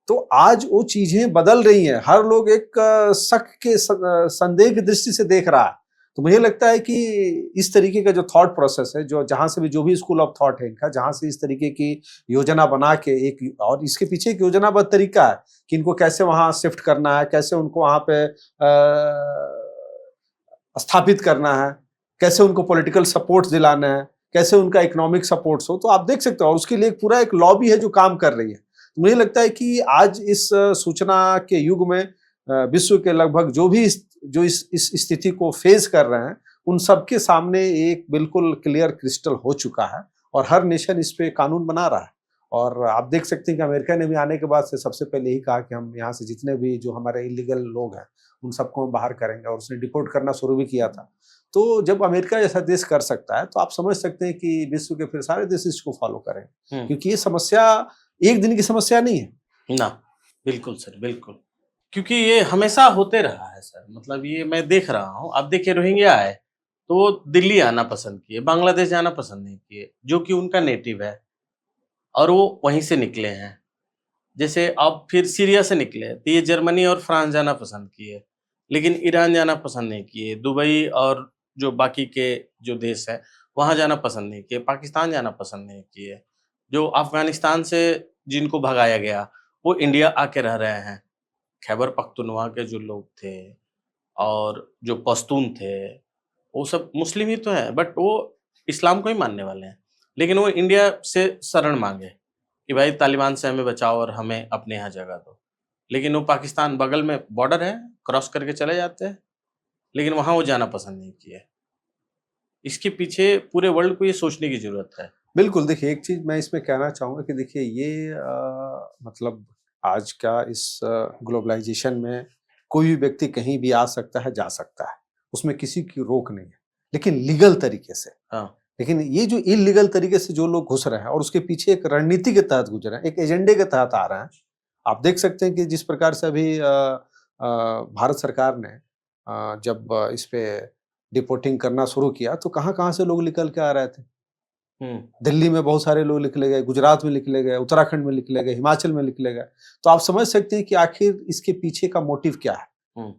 तो आज वो चीजें बदल रही हैं, हर लोग एक शक के संदेह की दृष्टि से देख रहा है। तो मुझे लगता है कि इस तरीके का जो थॉट प्रोसेस है, जो जहां से भी जो भी स्कूल ऑफ थॉट है इनका, जहां से इस तरीके की योजना बना के एक, और इसके पीछे एक योजनाबद्ध तरीका है कि इनको कैसे वहां शिफ्ट करना है, कैसे उनको वहां पे स्थापित करना है, कैसे उनको पॉलिटिकल सपोर्ट दिलाना है, कैसे उनका इकोनॉमिक सपोर्ट हो। तो आप देख सकते हो, और उसके लिए एक पूरा एक लॉबी है जो काम कर रही है। तो मुझे लगता है कि आज इस सूचना के युग में विश्व के लगभग जो भी जो इस स्थिति को फेस कर रहे हैं, उन सबके सामने एक बिल्कुल क्लियर क्रिस्टल हो चुका है और हर नेशन इस पे कानून बना रहा है। और आप देख सकते हैं कि अमेरिका ने भी आने के बाद से सबसे पहले ही कहा कि हम यहाँ से जितने भी जो हमारे इलीगल लोग हैं उन सबको हम बाहर करेंगे, और उसने डिपोर्ट करना शुरू भी किया था। तो जब अमेरिका जैसा देश कर सकता है तो आप समझ सकते हैं कि विश्व के फिर सारे देश इसको फॉलो करें, क्योंकि ये समस्या एक दिन की समस्या नहीं है ना। बिल्कुल सर, बिल्कुल, क्योंकि ये हमेशा होते रहा है सर। मतलब ये मैं देख रहा हूँ, अब देखिए रोहिंग्या है तो वो दिल्ली आना पसंद किए, बांग्लादेश जाना पसंद नहीं किए, जो कि उनका नेटिव है, और वो वहीं से निकले हैं। जैसे अब फिर सीरिया से निकले तो ये जर्मनी और फ्रांस जाना पसंद किए, लेकिन ईरान जाना पसंद नहीं किए, दुबई और जो बाकी के जो देश है वहाँ जाना पसंद नहीं किए, पाकिस्तान जाना पसंद नहीं किए। जो अफगानिस्तान से जिनको भगाया गया वो इंडिया आके रह रहे हैं। खैबर पख्तूनख्वा के जो लोग थे और जो पश्तून थे वो सब मुस्लिम ही तो हैं, बट वो इस्लाम को ही मानने वाले हैं, लेकिन वो इंडिया से शरण मांगे कि भाई तालिबान से हमें बचाओ और हमें अपने यहाँ जगह दो। लेकिन वो पाकिस्तान बगल में बॉर्डर है, क्रॉस करके चले जाते हैं, लेकिन वहाँ वो जाना पसंद नहीं किए। इसके पीछे पूरे वर्ल्ड को ये सोचने की जरूरत है। बिल्कुल, देखिए एक चीज मैं इसमें कहना चाहूंगा कि देखिए ये मतलब आज का इस ग्लोबलाइजेशन में कोई भी व्यक्ति कहीं भी आ सकता है, जा सकता है, उसमें किसी की रोक नहीं है, लेकिन लीगल तरीके से। हाँ। लेकिन ये जो इलीगल तरीके से जो लोग घुस रहे हैं और उसके पीछे एक रणनीति के तहत घुस रहे हैं, एक एजेंडे के तहत आ रहे हैं। आप देख सकते हैं कि जिस प्रकार से अभी भारत सरकार ने जब इस पे डिपोर्टिंग करना शुरू किया तो कहाँ-कहाँ से लोग निकल के आ रहे थे। दिल्ली में बहुत सारे लोग निकले गए, गुजरात में निकले गए, उत्तराखंड में निकले गए, हिमाचल में निकले गए। तो आप समझ सकते हैं कि आखिर इसके पीछे का मोटिव क्या है।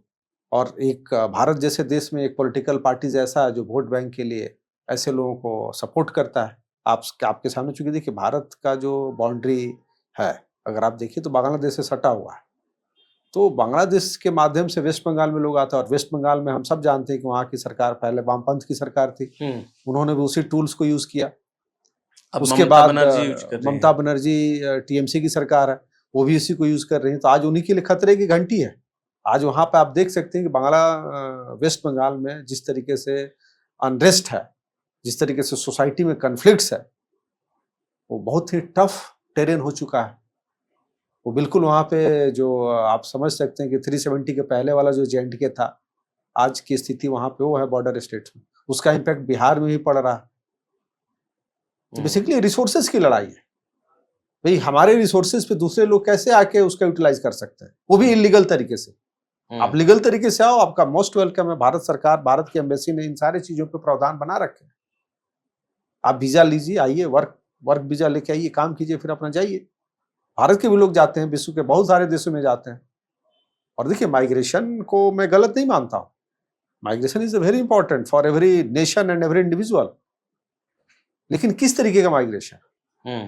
और एक भारत जैसे देश में एक पॉलिटिकल पार्टी जैसा जो वोट बैंक के लिए ऐसे लोगों को सपोर्ट करता है। आपके सामने चूंकि देखिए भारत का जो बाउंड्री है, अगर आप देखिए तो बांग्लादेश से सटा हुआ है। तो बांग्लादेश के माध्यम से वेस्ट बंगाल में लोग आते हैं, और वेस्ट बंगाल में हम सब जानते हैं कि वहाँ की सरकार पहले वामपंथ की सरकार थी, उन्होंने भी उसी टूल्स को यूज किया। उसके बाद ममता बनर्जी टीएमसी की सरकार है, वो भी इसी को यूज कर रही है। तो आज उन्हीं के लिए खतरे की घंटी है। आज वहां पे आप देख सकते हैं कि वेस्ट बंगाल में जिस तरीके से अनरेस्ट है, जिस तरीके से सोसाइटी में कन्फ्लिक्ट्स है, वो बहुत ही टफ टेरेन हो चुका है। वो बिल्कुल वहां पे जो आप समझ सकते हैं कि 370 के पहले वाला जो J&K था, आज की स्थिति वहां पे वो है बॉर्डर स्टेट्स में, उसका इम्पैक्ट बिहार में भी पड़ रहा है। तो बेसिकली रिसोर्सेज की लड़ाई है भाई, हमारे रिसोर्सेज पे दूसरे लोग कैसे आके उसका यूटिलाइज कर सकते हैं, वो भी इलीगल तरीके से। आप लीगल तरीके से आओ, आपका मोस्ट वेलकम है। भारत सरकार, भारत की एम्बेसी ने इन सारे चीजों पे प्रावधान बना रखे हैं। आप वीजा लीजिए, आइए, वर्क वीजा लेके आइए, काम कीजिए, फिर अपना जाइए। भारत के भी लोग जाते हैं, विश्व के बहुत सारे देशों में जाते हैं। और देखिए माइग्रेशन को मैं गलत नहीं मानता हूँ, migration is very important for every nation and every individual. लेकिन किस तरीके का माइग्रेशन, हम्म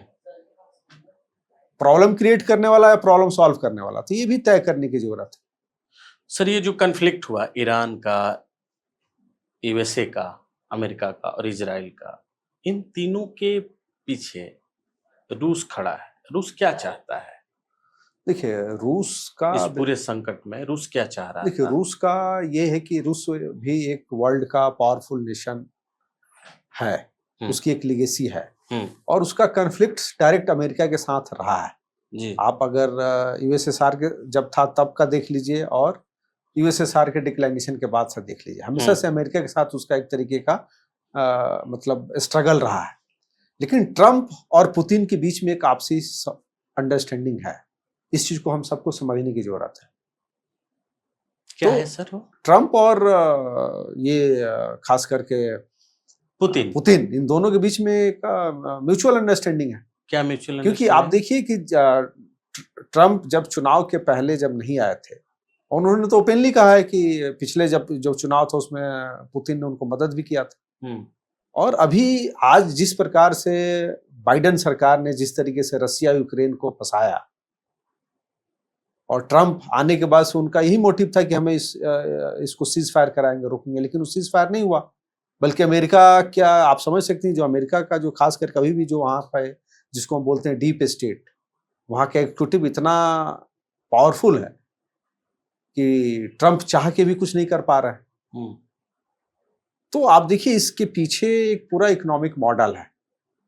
प्रॉब्लम क्रिएट करने वाला या प्रॉब्लम सॉल्व करने वाला, तो ये भी तय करने की जरूरत है। सर, ये जो कन्फ्लिक्ट हुआ ईरान का, यूएसए का, अमेरिका का और इजराइल का, इन तीनों के पीछे रूस खड़ा है। रूस क्या चाहता है देखिए रूस का, इस पूरे संकट में? रूस क्या चाह रहा देखिए था? रूस का ये है कि रूस भी एक वर्ल्ड का पावरफुल नेशन है, उसकी एक लिगेसी है, और उसका कन्फ्लिक्ट डायरेक्ट अमेरिका के साथ रहा है जी। आप अगर यूएसएसआर के जब था तब का देख लीजिए और यूएसएसआर के डिक्लाइनेशन के बाद से देख लीजिए, हमेशा से अमेरिका के साथ उसका एक तरीके का मतलब स्ट्रगल रहा है। लेकिन ट्रंप और पुतिन के बीच में एक आपसी अंडरस्टैंडिंग है, इस चीज को हम सबको समझने की जरूरत है। क्या तो है सर वो? ट्रंप और ये खास करके पुतिन इन दोनों के बीच में एक म्यूचुअल अंडरस्टैंडिंग है। क्या म्यूचुअल? क्योंकि आप देखिए कि ट्रंप जब चुनाव के पहले जब नहीं आए थे, उन्होंने तो ओपनली कहा है कि पिछले जो चुनाव था उसमें पुतिन ने उनको मदद भी किया था। और अभी आज जिस प्रकार से बाइडेन सरकार ने जिस तरीके से रसिया यूक्रेन को फंसाया, और ट्रंप आने के बाद से उनका यही मोटिव था कि हमें इसको सीज फायर कराएंगे, रोकेंगे, लेकिन वो सीज फायर नहीं हुआ। बल्कि अमेरिका, क्या आप समझ सकते हैं, जो अमेरिका का जो खास कर कभी भी जो वहां पे जिसको हम बोलते हैं डीप स्टेट, वहां का एग्जीक्यूटिव इतना पावरफुल है कि ट्रंप चाह के भी कुछ नहीं कर पा रहा है। तो आप देखिए इसके पीछे एक पूरा इकोनॉमिक मॉडल है,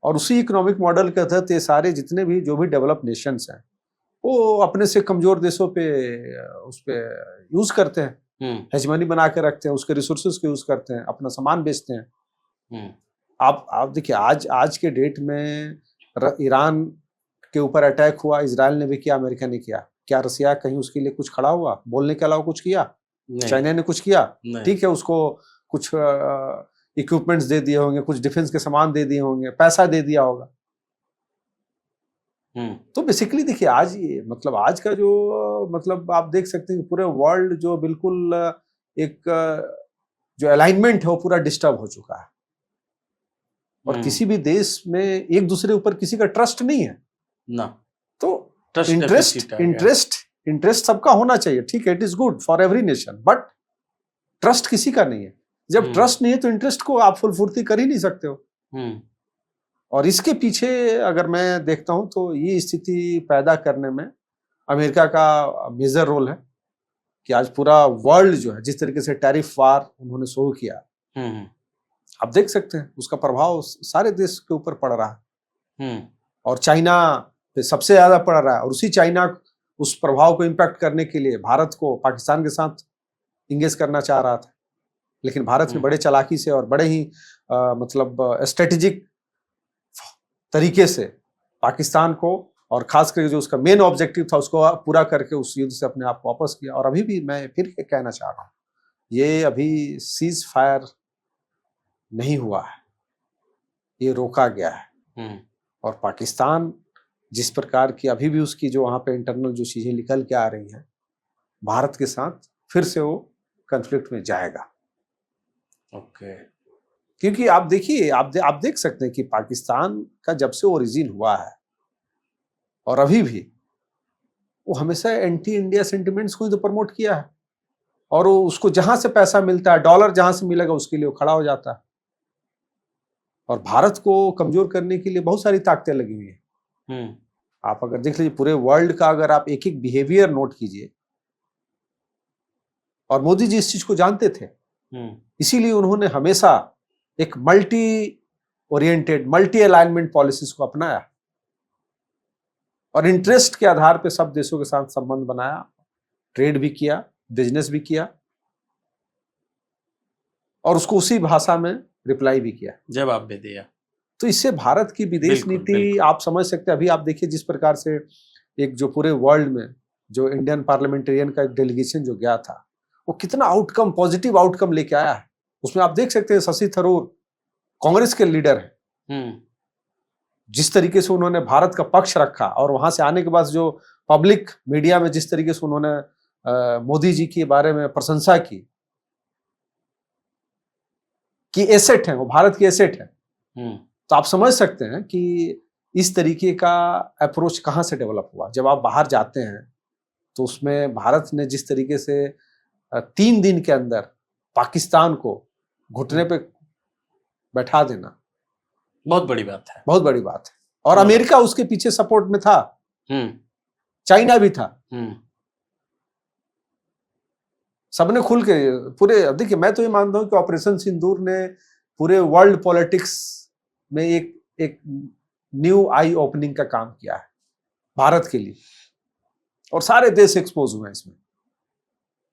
और उसी इकोनॉमिक मॉडल के तहत ये सारे जितने भी जो भी डेवलप नेशंस हैं वो अपने से कमजोर देशों पे उस पे यूज करते हैं, हेजमनी बना के रखते हैं, उसके रिसोर्सेज को यूज करते हैं, अपना सामान बेचते हैं। आप देखिए आज के डेट में ईरान के ऊपर अटैक हुआ, इजराइल ने भी किया, अमेरिका ने किया, क्या रसिया कहीं उसके लिए कुछ खड़ा हुआ, बोलने के अलावा कुछ किया? चाइना ने कुछ किया? ठीक है, उसको कुछ इक्विपमेंट्स दे दिए होंगे, कुछ डिफेंस के सामान दे दिए होंगे, पैसा दे दिया होगा। तो बेसिकली देखिए आज ये मतलब आज का जो मतलब आप देख सकते हैं पूरे वर्ल्ड जो बिल्कुल एक जो अलाइनमेंट है वो पूरा डिस्टर्ब हो चुका है, और किसी भी देश में एक दूसरे ऊपर किसी का ट्रस्ट नहीं है ना। तो इंटरेस्ट सबका होना चाहिए, ठीक है, it is good for every nation, but trust किसी का नहीं है। जब ट्रस्ट नहीं है तो इंटरेस्ट को आप फुलफूर्ति कर ही नहीं सकते हो। और इसके पीछे अगर मैं देखता हूं तो ये स्थिति पैदा करने में अमेरिका का मेजर रोल है कि आज पूरा वर्ल्ड जो है जिस तरीके से टैरिफ वार उन्होंने शुरू किया, आप देख सकते हैं उसका प्रभाव सारे देश के ऊपर पड़ रहा है, और चाइना पे सबसे ज्यादा पड़ रहा है। और उसी चाइना उस प्रभाव को इम्पैक्ट करने के लिए भारत को पाकिस्तान के साथ इंगेज करना चाह रहा था, लेकिन भारत ने बड़े चालाकी से और बड़े ही मतलब स्ट्रेटेजिक तरीके से पाकिस्तान को, और खास करके जो उसका मेन ऑब्जेक्टिव था उसको पूरा करके उस युद्ध से अपने आप को वापस किया। और अभी भी मैं फिर कहना चाह रहा हूँ, ये अभी सीज फायर नहीं हुआ है, ये रोका गया है। और पाकिस्तान जिस प्रकार की अभी भी उसकी जो वहां पे इंटरनल जो चीजें निकल के आ रही हैं, भारत के साथ फिर से वो कॉन्फ्लिक्ट में जाएगा। क्योंकि आप देखिए आप देख सकते हैं कि पाकिस्तान का जब से ओरिजिन हुआ है और अभी भी वो हमेशा एंटी इंडिया सेंटिमेंट्स को ही तो प्रमोट किया है, और वो उसको जहां से पैसा मिलता है, डॉलर जहां से मिलेगा उसके लिए वो खड़ा हो जाता है। और भारत को कमजोर करने के लिए बहुत सारी ताकतें लगी हुई है। आप अगर देख लीजिए पूरे वर्ल्ड का, अगर आप एक एक बिहेवियर नोट कीजिए, और मोदी जी इस चीज को जानते थे, इसीलिए उन्होंने हमेशा एक multi oriented, multi alignment policies को अपनाया, और इंटरेस्ट के आधार पे सब देशों के साथ संबंध बनाया, ट्रेड भी किया, बिजनेस भी किया, और उसको उसी भाषा में रिप्लाई भी किया, जवाब भी दिया। तो इससे भारत की विदेश नीति आप समझ सकते हैं। अभी आप देखिए जिस प्रकार से एक जो पूरे वर्ल्ड में जो इंडियन पार्लियामेंटेरियन का एक डेलीगेशन जो गया था, वो कितना आउटकम, पॉजिटिव आउटकम लेके आया है। उसमें आप देख सकते हैं शशि थरूर कांग्रेस के लीडर हैं, जिस तरीके से उन्होंने भारत का पक्ष रखा, और वहां से आने के बाद जो पब्लिक मीडिया में जिस तरीके से उन्होंने मोदी जी के बारे में प्रशंसा की कि एसेट है, वो भारत की एसेट है, तो आप समझ सकते हैं कि इस तरीके का अप्रोच कहाँ से डेवलप हुआ। जब आप बाहर जाते हैं तो उसमें भारत ने जिस तरीके से 3 दिन के अंदर पाकिस्तान को घुटने पे बैठा देना, बहुत बड़ी बात है। बहुत बड़ी बात है। और अमेरिका उसके पीछे सपोर्ट में था, चाइना भी था, सबने खुल के पूरे। देखिए, मैं तो ये मानता हूं कि ऑपरेशन सिंदूर ने पूरे वर्ल्ड पॉलिटिक्स में एक न्यू आई ओपनिंग का काम किया है भारत के लिए, और सारे देश एक्सपोज हुए हैं इसमें।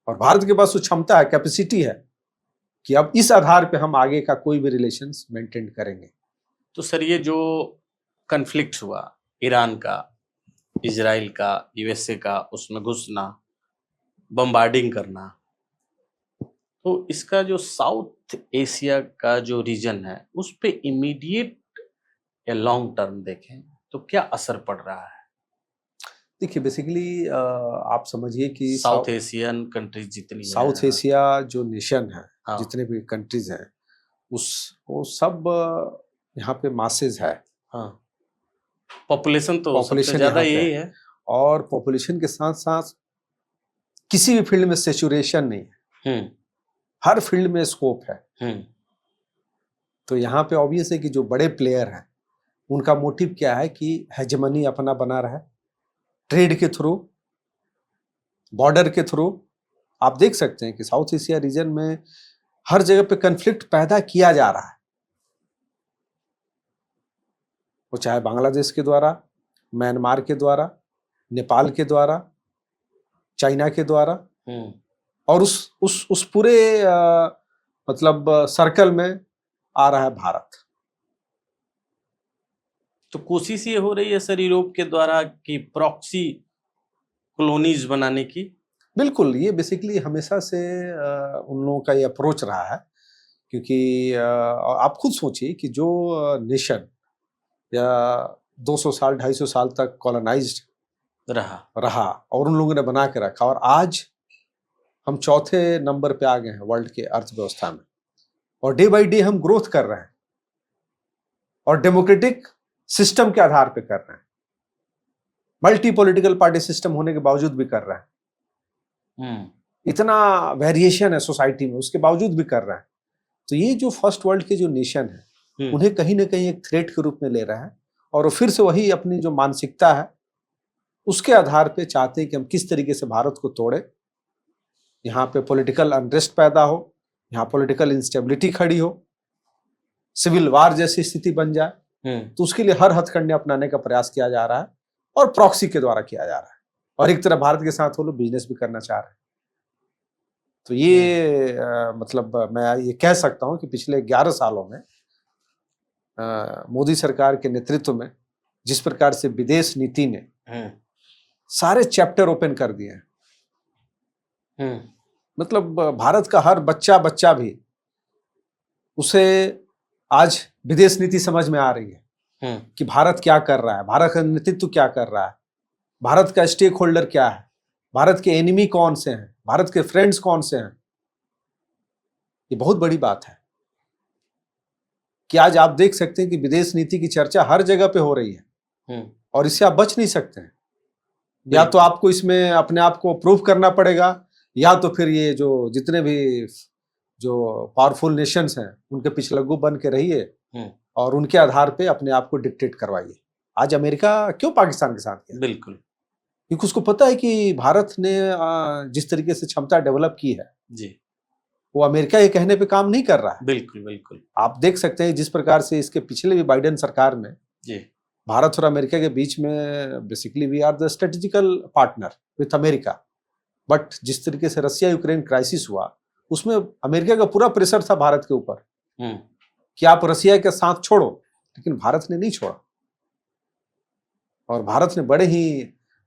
और भारत के पास वो क्षमता है, कैपेसिटी है कि अब इस आधार पे हम आगे का कोई भी रिलेशंस मेंटेन करेंगे। तो सर, ये जो कन्फ्लिक्ट हुआ, ईरान का, इजराइल का, यूएसए का, उसमें घुसना, बम्बार्डिंग करना, तो इसका जो साउथ एशिया का जो रीजन है उस पे इमीडिएट या लॉन्ग टर्म देखें तो क्या असर पड़ रहा है? देखिए, बेसिकली आप समझिए कि साउथ एशियन कंट्रीज जितनी साउथ एशिया जो नेशन है, हाँ, जितने भी कंट्रीज हैं, वो सब यहाँ पे मासेज है। हाँ, पॉपुलेशन तो सबसे पॉपुलेशन ज्यादा यहाँ पे यही है। और पॉपुलेशन के साथ साथ किसी भी फील्ड में सेचुरेशन नहीं है, हर फील्ड में स्कोप है। तो यहाँ पे ऑब्वियस है कि जो बड़े प्लेयर हैं उनका मोटिव क्या है कि हेजेमनी अपना बना रहे, ट्रेड के थ्रू, बॉर्डर के थ्रू। आप देख सकते हैं कि साउथ एशिया रीजन में हर जगह पे कन्फ्लिक्ट पैदा किया जा रहा है, वो चाहे बांग्लादेश के द्वारा, म्यांमार के द्वारा, नेपाल के द्वारा, चाइना के द्वारा, और उस पूरे मतलब सर्कल में आ रहा है भारत। तो कोशिश ये हो रही है सर यूरोप के द्वारा कि प्रॉक्सी कॉलोनीज बनाने की। बिल्कुल, ये बेसिकली हमेशा से उन लोगों का ये अप्रोच रहा है, क्योंकि आप खुद सोचिए कि जो नेशन या 200 साल 250 साल तक कॉलोनाइज्ड रहा और उन लोगों ने बना के रखा, और आज हम चौथे नंबर पे आ गए हैं वर्ल्ड के अर्थव्यवस्था में, और डे बाय डे हम ग्रोथ कर रहे हैं और डेमोक्रेटिक सिस्टम के आधार पे कर रहे हैं, मल्टी पॉलिटिकल पार्टी सिस्टम होने के बावजूद भी कर रहे हैं। इतना वेरिएशन है सोसाइटी में, उसके बावजूद भी कर रहे हैं। तो ये जो फर्स्ट वर्ल्ड के जो नेशन है उन्हें कहीं ना कहीं एक थ्रेट के रूप में ले रहा है, और फिर से वही अपनी जो मानसिकता है उसके आधार पे चाहते हैं कि हम किस तरीके से भारत को तोड़े, यहाँ पे पॉलिटिकल अनरेस्ट पैदा हो, यहाँ पॉलिटिकल इंस्टेबिलिटी खड़ी हो, सिविल वार जैसी स्थिति बन जाए। तो उसके लिए हर हथकंडे अपनाने का प्रयास किया जा रहा है, और प्रॉक्सी के द्वारा किया जा रहा है, और एक तरह भारत के साथ वो लोग बिजनेस भी करना चाह रहे हैं। तो ये मतलब मैं ये कह सकता हूं कि पिछले 11 सालों में मोदी सरकार के नेतृत्व में जिस प्रकार से विदेश नीति ने सारे चैप्टर ओपन कर दिए हैं, मतलब भारत का हर बच्चा भी उसे आज विदेश नीति समझ में आ रही है कि भारत क्या कर रहा है, भारत का नेतृत्व क्या कर रहा है, भारत का स्टेक होल्डर क्या है, भारत के एनिमी कौन से हैं, भारत के फ्रेंड्स कौन से हैं। ये बहुत बड़ी बात है कि आज आप देख सकते हैं कि विदेश नीति की चर्चा हर जगह पे हो रही है, और इससे आप बच नहीं सकते हैं। या तो आपको इसमें अपने आप को प्रूव करना पड़ेगा, या तो फिर ये जो जितने भी जो पावरफुल नेशंस हैं उनके पिछलग्गू बन के रहिए और उनके आधार पे अपने आप को डिक्टेट करवाइए। आज अमेरिका क्यों पाकिस्तान के साथ किया? बिल्कुल, क्योंकि उसको पता है कि भारत ने जिस तरीके से क्षमता डेवलप की है जी, वो अमेरिका ये कहने पे काम नहीं कर रहा है। बिल्कुल बिल्कुल, आप देख सकते हैं जिस प्रकार से इसके पिछले भी बाइडेन सरकार में जी, भारत और अमेरिका के बीच में basically we are the strategical partner with America, but जिस तरीके से रसिया यूक्रेन क्राइसिस हुआ उसमें अमेरिका का पूरा प्रेशर था भारत के ऊपर कि आप रसिया के साथ छोड़ो, लेकिन भारत ने नहीं छोड़ा, और भारत ने बड़े ही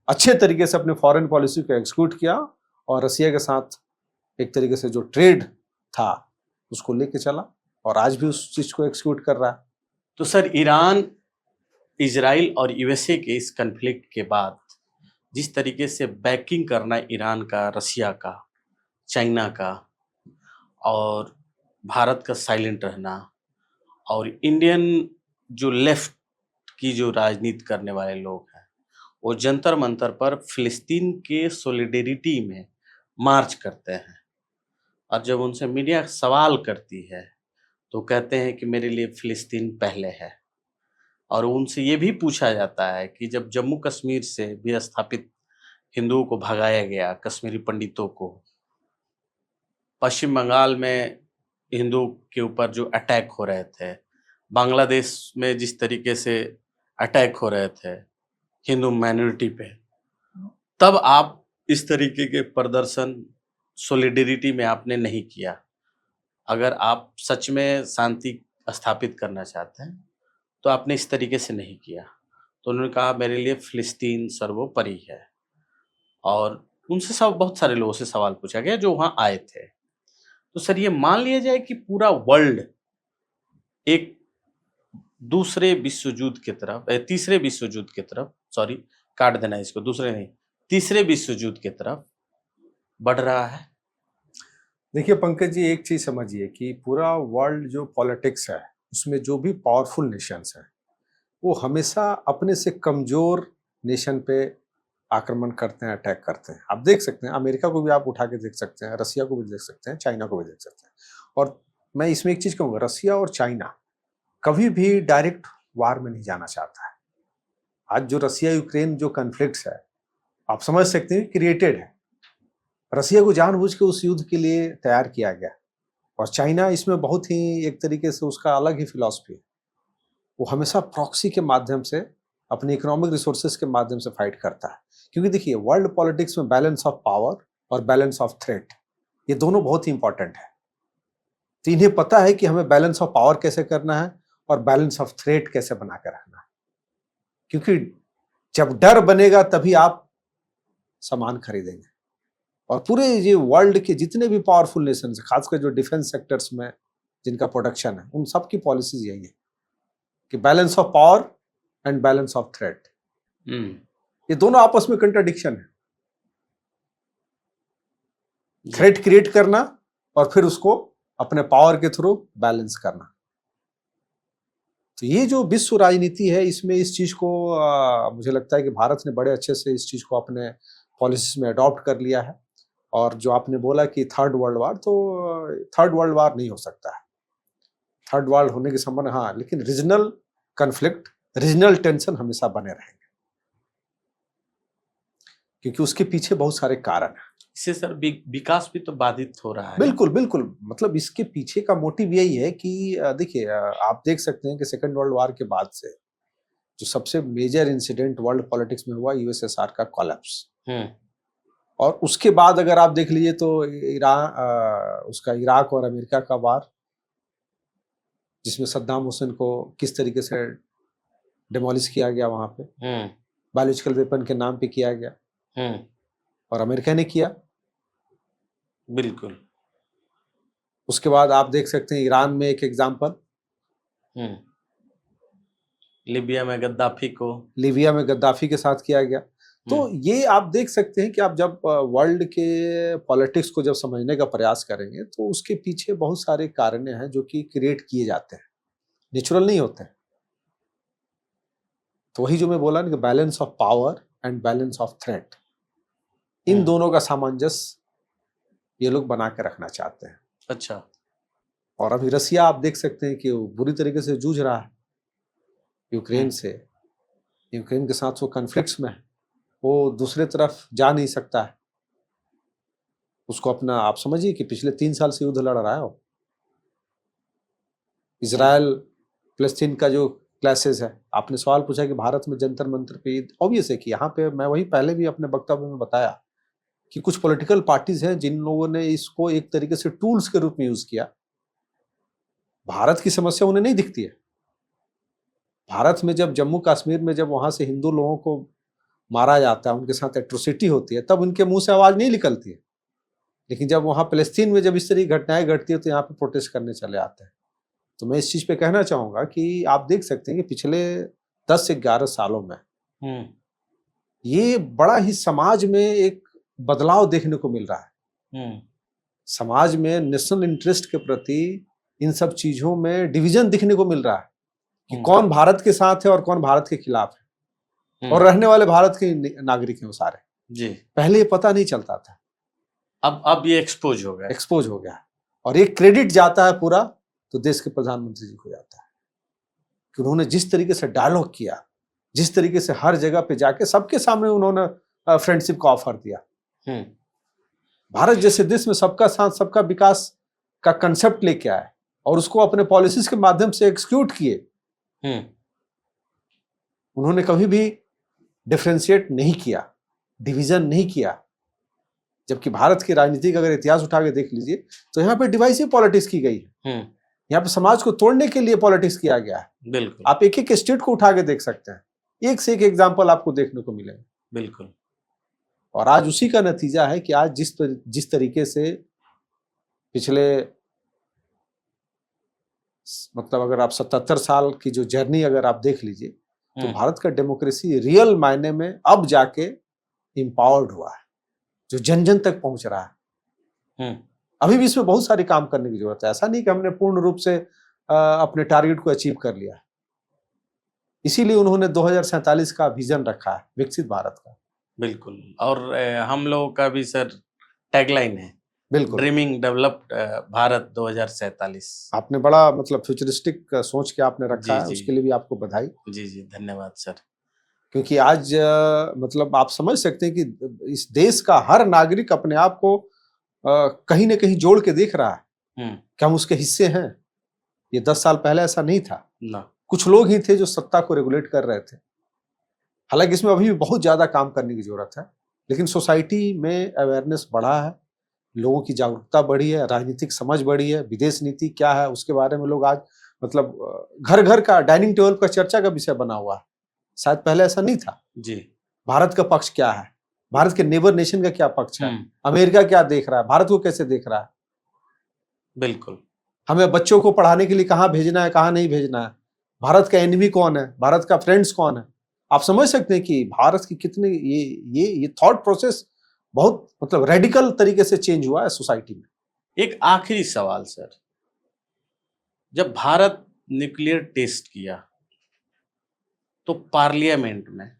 अच्छे तरीके से अपने फॉरेन पॉलिसी को एग्जीक्यूट किया, और रसिया के साथ एक तरीके से जो ट्रेड था उसको लेके चला, और आज भी उस चीज को एग्जीक्यूट कर रहा है। तो सर, ईरान, इजराइल और यूएसए के इस कन्फ्लिक्ट के बाद जिस तरीके से बैकिंग करना ईरान का, रसिया का, चाइना का, और भारत का साइलेंट रहना, और इंडियन जो लेफ्ट की जो राजनीति करने वाले लोग हैं वो जंतर मंतर पर फिलिस्तीन के सॉलिडेरिटी में मार्च करते हैं, और जब उनसे मीडिया सवाल करती है तो कहते हैं कि मेरे लिए फिलिस्तीन पहले है। और उनसे ये भी पूछा जाता है कि जब जम्मू कश्मीर से विस्थापित हिंदुओं को भगाया गया, कश्मीरी पंडितों को, पश्चिम बंगाल में हिंदुओं के ऊपर जो अटैक हो रहे थे, बांग्लादेश में जिस तरीके से अटैक हो रहे थे हिंदू माइनॉरिटी पे, तब आप इस तरीके के प्रदर्शन सॉलिडेरिटी में आपने नहीं किया। अगर आप सच में शांति स्थापित करना चाहते हैं तो आपने इस तरीके से नहीं किया। तो उन्होंने कहा मेरे लिए फिलिस्तीन सर्वोपरि है। और उनसे सब बहुत सारे लोगों से सवाल पूछा गया जो वहां आए थे। तो सर ये मान लिया जाए कि पूरा वर्ल्ड एक दूसरे विश्व युद्ध की तरफ, तीसरे विश्व युद्ध की तरफ, सॉरी काट देना इसको, दूसरे नहीं, तीसरे विश्व युद्ध की तरफ बढ़ रहा है। देखिए पंकज जी, एक चीज समझिए कि पूरा वर्ल्ड जो पॉलिटिक्स है उसमें जो भी पावरफुल नेशंस हैं वो हमेशा अपने से कमजोर नेशन पे आक्रमण करते हैं, अटैक करते हैं। आप देख सकते हैं अमेरिका को भी आप उठा के देख सकते हैं, रसिया को भी देख सकते हैं, चाइना को भी देख सकते हैं। और मैं इसमें एक चीज कहूंगा, रसिया और चाइना कभी भी डायरेक्ट वार में नहीं जाना चाहता है। आज जो रसिया यूक्रेन जो कॉन्फ्लिक्ट्स है आप समझ सकते हैं क्रिएटेड है, रसिया को जानबूझ के उस युद्ध के लिए तैयार किया गया। और चाइना इसमें बहुत ही एक तरीके से उसका अलग ही फिलॉसफी है, वो हमेशा प्रॉक्सी के माध्यम से अपने इकोनॉमिक रिसोर्सेज के माध्यम से फाइट करता है। क्योंकि देखिए वर्ल्ड पॉलिटिक्स में बैलेंस ऑफ पावर और बैलेंस ऑफ थ्रेट ये दोनों बहुत ही इंपॉर्टेंट है। तो इन्हें पता है कि हमें बैलेंस ऑफ पावर कैसे करना है और बैलेंस ऑफ थ्रेट कैसे बना कर रखना है। क्योंकि जब डर बनेगा तभी आप सामान खरीदेंगे। और पूरे ये वर्ल्ड के जितने भी पावरफुल नेशन है, खासकर जो डिफेंस सेक्टर्स में जिनका प्रोडक्शन है, उन सब की पॉलिसीज यही है कि balance of power and balance of threat. ये दोनों आपस में कंट्राडिक्शन है। थ्रेट क्रिएट करना और फिर उसको अपने पावर के थ्रू बैलेंस करना। तो ये जो विश्व राजनीति है इसमें इस चीज को मुझे लगता है कि भारत ने बड़े अच्छे से इस चीज को अपने पॉलिसीज में अडॉप्ट कर लिया है। और जो आपने बोला कि थर्ड वर्ल्ड वार, तो थर्ड वर्ल्ड वार नहीं हो सकता है। थर्ड वर्ल्ड होने की संभावना हाँ, लेकिन रीजनल कॉन्फ्लिक्ट, रीजनल टेंशन हमेशा बने रहेंगे क्योंकि उसके पीछे बहुत सारे कारण हैं। इससे सर विकास भी तो बाधित हो रहा है। बिल्कुल बिल्कुल, मतलब इसके पीछे का मोटिव यही है कि देखिए आप देख सकते हैं कि सेकेंड वर्ल्ड वार के बाद से जो सबसे मेजर इंसिडेंट वर्ल्ड पॉलिटिक्स में हुआ यूएसएसआर का कोलैप्स। और उसके बाद अगर आप देख लीजिए तो उसका इराक और अमेरिका का वार, जिसमें सद्दाम हुसैन को किस तरीके से डिमोलिश किया गया वहां पे, बायोलॉजिकल वेपन के नाम पे किया गया और अमेरिका ने किया। बिल्कुल। उसके बाद आप देख सकते हैं ईरान में एक एग्जाम्पल, लीबिया में गद्दाफी के साथ किया गया। तो ये आप देख सकते हैं कि आप जब वर्ल्ड के पॉलिटिक्स को जब समझने का प्रयास करेंगे तो उसके पीछे बहुत सारे कारण हैं जो कि क्रिएट किए जाते हैं, नेचुरल नहीं होते हैं। तो वही जो मैं बोला ना कि balance of power and balance of threat, इन दोनों का सामंजस्य ये लोग बना के रखना चाहते हैं। अच्छा। और अभी रसिया आप देख सकते हैं कि वो बुरी तरीके से जूझ रहा है यूक्रेन से, यूक्रेन के साथ वो कॉन्फ्लिक्ट्स में है, वो दूसरे तरफ जा नहीं सकता है। उसको अपना आप समझिए कि पिछले 3 साल से युद्ध लड़ रहा है वो। इजराइल फिलिस्तीन का जो क्लैशेस है, आपने सवाल पूछा कि भारत में जंतर मंतर पे, ऑब्वियस है कि यहाँ पे मैं वही पहले भी अपने वक्तव्य में बताया कि कुछ पॉलिटिकल पार्टीज हैं जिन लोगों ने इसको एक तरीके से टूल्स के रूप में यूज किया। भारत की समस्या उन्हें नहीं दिखती है। भारत में जब जम्मू कश्मीर में जब वहां से हिंदू लोगों को मारा जाता है, उनके साथ एट्रोसिटी होती है, तब उनके मुंह से आवाज नहीं निकलती है। लेकिन जब वहां फिलिस्तीन में जब इस तरह की घटनाएं घटती है तो यहाँ पे प्रोटेस्ट करने चले आते हैं। तो मैं इस चीज पे कहना चाहूंगा कि आप देख सकते हैं कि पिछले 10 से 11 सालों में ये बड़ा ही समाज में एक बदलाव देखने को मिल रहा है। समाज में नेशनल इंटरेस्ट के प्रति इन सब चीजों में डिवीजन दिखने को मिल रहा है। कि कौन भारत के साथ है और कौन भारत के खिलाफ है, और रहने वाले भारत के नागरिक हैं वो सारे जी। पहले ये पता नहीं चलता था, अब ये एक्सपोज हो गया, एक्सपोज हो गया, और एक क्रेडिट जाता है पूरा तो देश के प्रधानमंत्री जी को जाता है कि उन्होंने जिस तरीके से डायलॉग किया, जिस तरीके से हर जगह पे जाके सबके सामने उन्होंने फ्रेंडशिप का ऑफर दिया। भारत जैसे देश में सबका साथ सबका विकास का कंसेप्ट लेके आए और उसको अपने पॉलिसीज के माध्यम से एक्सिक्यूट किए। उन्होंने कभी भी डिफरेंशिएट नहीं किया, डिवीजन नहीं किया, जबकि भारत की राजनीति का अगर इतिहास उठा के देख लीजिए तो यहाँ पे डिवाइसिव पॉलिटिक्स की गई है, यहाँ पे समाज को तोड़ने के लिए पॉलिटिक्स किया गया है। बिल्कुल, आप एक एक स्टेट को उठा के देख सकते हैं, एक से एक एग्जाम्पल आपको देखने को मिलेंगे। बिल्कुल। और आज उसी का नतीजा है कि आज जिस तरीके से पिछले मतलब अगर आप 77 साल की जो जर्नी अगर आप देख लीजिए तो भारत का डेमोक्रेसी रियल मायने में अब जाके इंपावर्ड हुआ है, जो जन जन तक पहुंच रहा है। अभी भी इसमें बहुत सारी काम करने की जरूरत है, ऐसा नहीं कि हमने पूर्ण रूप से अपने टारगेट को अचीव कर लिया। इसीलिए उन्होंने 2047 का विजन रखा है विकसित भारत का। बिल्कुल, और हम लोगों का भी सर टैगलाइन है, बिल्कुल, ड्रीमिंग डेवलप्ड भारत 2047। आपने बड़ा मतलब फ्यूचरिस्टिक सोच के आपने रखा है, जी। उसके लिए भी आपको बधाई। जी, धन्यवाद सर। क्योंकि आज मतलब आप समझ सकते हैं कि इस देश का हर नागरिक अपने आप को कहीं ना कहीं जोड़ के देख रहा है कि हम उसके हिस्से हैं। ये 10 साल पहले ऐसा नहीं था ना। कुछ कुछ लोग ही थे जो सत्ता को रेगुलेट कर रहे थे। हालांकि इसमें अभी भी बहुत ज्यादा काम करने की जरूरत है, लेकिन सोसाइटी में अवेयरनेस बढ़ा है, लोगों की जागरूकता बढ़ी है, राजनीतिक समझ बढ़ी है, विदेश नीति क्या है उसके बारे में लोग आज मतलब घर घर का डाइनिंग टेबल का चर्चा का विषय बना हुआ है। शायद पहले ऐसा नहीं था। जी। भारत का पक्ष क्या है, भारत के नेबर नेशन का क्या पक्ष है, अमेरिका क्या देख रहा है, भारत को कैसे देख रहा है। बिल्कुल, हमें बच्चों को पढ़ाने के लिए कहाँ भेजना है, कहाँ नहीं भेजना है, भारत का एनिमी कौन है, भारत का फ्रेंड्स कौन है। आप समझ सकते हैं कि भारत की कितने ये थॉट प्रोसेस बहुत मतलब रेडिकल तरीके से चेंज हुआ है सोसाइटी में। एक आखिरी सवाल सर, जब भारत न्यूक्लियर टेस्ट किया तो पार्लियामेंट में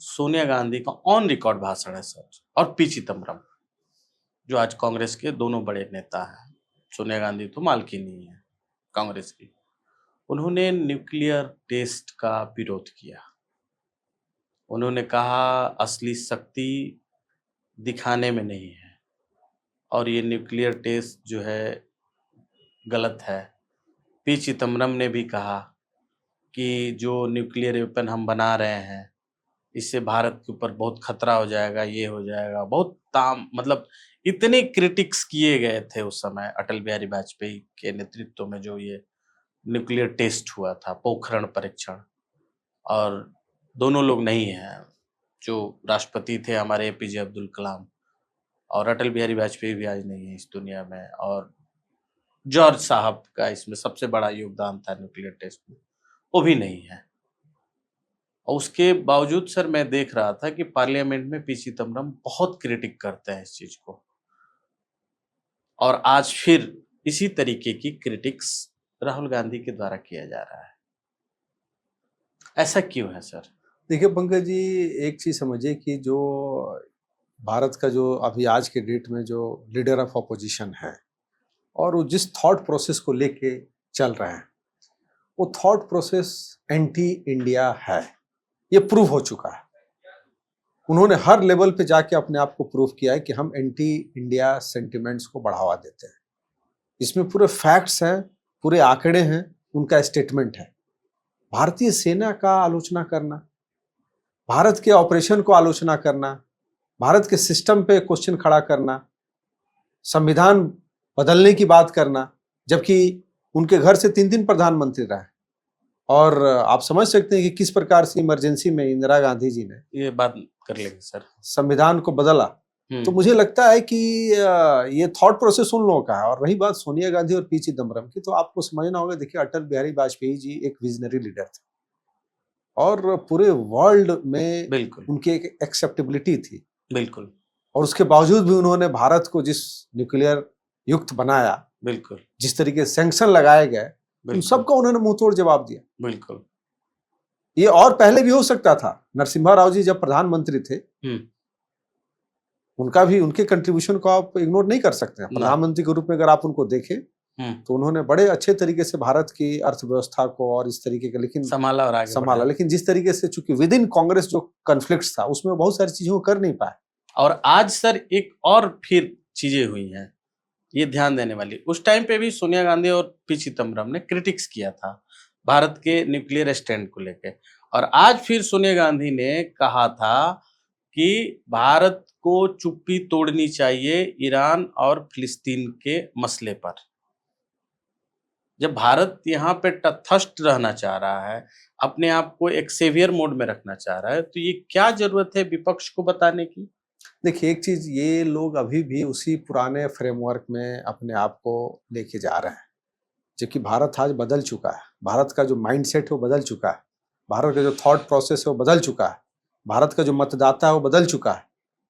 सोनिया गांधी का ऑन रिकॉर्ड भाषण है सर, और पी चिदम्बरम जो आज कांग्रेस के दोनों बड़े नेता हैं, सोनिया गांधी तो मालकिन है कांग्रेस की, उन्होंने न्यूक्लियर टेस्ट का विरोध किया। उन्होंने कहा असली शक्ति दिखाने में नहीं है और ये न्यूक्लियर टेस्ट जो है गलत है। पी चिदम्बरम ने भी कहा कि जो न्यूक्लियर वेपन हम बना रहे हैं इससे भारत के ऊपर बहुत खतरा हो जाएगा, ये हो जाएगा, बहुत मतलब इतने क्रिटिक्स किए गए थे उस समय अटल बिहारी वाजपेयी के नेतृत्व में जो ये न्यूक्लियर टेस्ट हुआ था, पोखरण परीक्षण। और दोनों लोग नहीं हैं, जो राष्ट्रपति थे हमारे एपीजे अब्दुल कलाम, और अटल बिहारी वाजपेयी भी आज नहीं है इस दुनिया में, और जॉर्ज साहब का इसमें सबसे बड़ा योगदान था न्यूक्लियर टेस्ट में, वो भी नहीं है। और उसके बावजूद सर मैं देख रहा था कि पार्लियामेंट में पी चिदम्बरम बहुत क्रिटिक करते हैं इस चीज को, और आज फिर इसी तरीके की क्रिटिक्स राहुल गांधी के द्वारा किया जा रहा है। ऐसा क्यों है सर? देखिए पंकज जी, एक चीज समझिए कि जो भारत का जो अभी आज के डेट में जो लीडर ऑफ अपोजिशन है और वो जिस थॉट प्रोसेस को लेके चल रहे हैं, वो थॉट प्रोसेस एंटी इंडिया है, ये प्रूव हो चुका है। उन्होंने हर लेवल पे जाके अपने आप को प्रूव किया है कि हम एंटी इंडिया सेंटिमेंट्स को बढ़ावा देते हैं। इसमें पूरे फैक्ट्स हैं, पूरे आंकड़े हैं, उनका स्टेटमेंट है। भारतीय सेना का आलोचना करना, भारत के ऑपरेशन को आलोचना करना, भारत के सिस्टम पे क्वेश्चन खड़ा करना, संविधान बदलने की बात करना, जबकि उनके घर से 3 प्रधानमंत्री रहे। और आप समझ सकते हैं कि किस प्रकार से इमरजेंसी में इंदिरा गांधी जी ने ये बात कर लेंगे सर संविधान को बदला। तो मुझे लगता है कि ये थॉट प्रोसेस उन लोगों का है। और रही बात सोनिया गांधी और पी चिदम्बरम की, तो आपको समझना होगा, देखिए अटल बिहारी वाजपेयी जी एक विजनरी लीडर थे और पूरे वर्ल्ड में बिल्कुल उनकी एक एक्सेप्टेबिलिटी थी। बिल्कुल। और उसके बावजूद भी उन्होंने भारत को जिस न्यूक्लियर युक्त बनाया, बिल्कुल, जिस तरीके से सैंक्शन लगाए गए, उन बिल्कुल सबका उन्होंने मुंह तोड़ जवाब दिया। बिल्कुल। ये और पहले भी हो सकता था। नरसिम्हा राव जी जब प्रधानमंत्री थे, उनका भी, उनके कंट्रीब्यूशन को आप इग्नोर नहीं कर सकते हैं। ना। प्रधानमंत्री के रूप में अगर आप उनको देखें तो उन्होंने बड़े अच्छे तरीके से भारत की अर्थव्यवस्था को और इस तरीके का लेकिन संभाला और आगे संभाला, बढ़ाया। लेकिन जिस तरीके से चूंकि विद इन कांग्रेस जो कॉन्फ्लिक्ट था उसमें बहुत सारी चीजों को कर नहीं पाए। और आज सर एक और फिर चीजें हुई हैं, ये ध्यान देने वाली। उस टाइम पे भी सोनिया गांधी और पी चिदम्बरम ने क्रिटिक्स किया था भारत के न्यूक्लियर स्टैंड को लेकर, और आज फिर सोनिया गांधी ने कहा था कि भारत को चुप्पी तोड़नी चाहिए ईरान और फिलिस्तीन के मसले पर। जब भारत यहाँ पे तटस्थ रहना चाह रहा है, अपने आप को एक सेवियर मोड में रखना चाह रहा है, तो ये क्या जरूरत है विपक्ष को बताने की? देखिए, एक चीज, ये लोग अभी भी उसी पुराने फ्रेमवर्क में अपने आप को लेके जा रहे हैं, जबकि भारत आज बदल चुका है। भारत का जो माइंडसेट है वो बदल चुका है, भारत का जो थॉट प्रोसेस है वो बदल चुका है, भारत का जो मतदाता है वो बदल चुका है।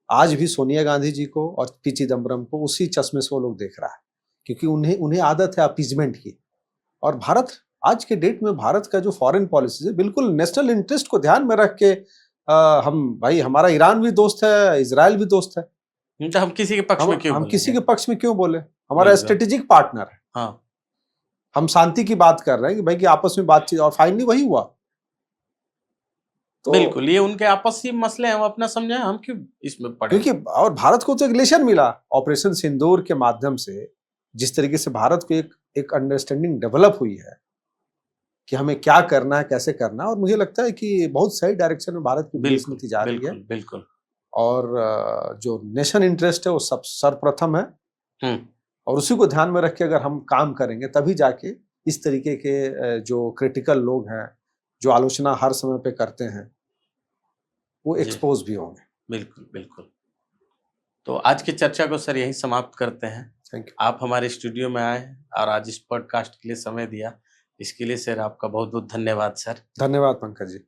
आज भी सोनिया गांधी जी को और पी चिदम्बरम को उसी चश्मे से वो लोग देख रहा है, क्योंकि उन्हें आदत है अपीजमेंट की। और भारत आज के डेट में, भारत का जो फॉरेन पॉलिसी है बिल्कुल नेशनल इंटरेस्ट को ध्यान में रख के, हम भाई, हमारा ईरान भी दोस्त है, इजराइल भी दोस्त है, तो हम किसी के पक्ष में क्यों हम बोलेंगे? किसी के पक्ष में क्यों बोले? हमारा स्ट्रेटेजिक पार्टनर है। हाँ, हम शांति की बात कर रहे हैं कि भाई कि आपस में बातचीत, और फाइनली वही हुआ। तो बिल्कुल, ये उनके आपसी मसले हैं, हम अपना समझाएं, हम क्यों इसमें पड़े? क्योंकि और भारत को तो एक लेशन मिला ऑपरेशन सिंदूर के माध्यम से, जिस तरीके से भारत को एक अंडरस्टैंडिंग डेवलप हुई है कि हमें क्या करना है, कैसे करना है। और मुझे लगता है कि बहुत सही डायरेक्शन में भारत की विदेश नीति जा रही है। बिल्कुल। और जो नेशन इंटरेस्ट है वो सब सर्वप्रथम है, और उसी को ध्यान में रख के अगर हम काम करेंगे तभी जाके इस तरीके के जो क्रिटिकल लोग हैं, जो आलोचना हर समय पे करते हैं, वो एक्सपोज भी होंगे। बिल्कुल बिल्कुल। तो आज की चर्चा को सर यहीं समाप्त करते हैं। Thank you. आप हमारे स्टूडियो में आए और आज इस पॉडकास्ट के लिए समय दिया, इसके लिए सर आपका बहुत बहुत धन्यवाद सर। धन्यवाद पंकज जी।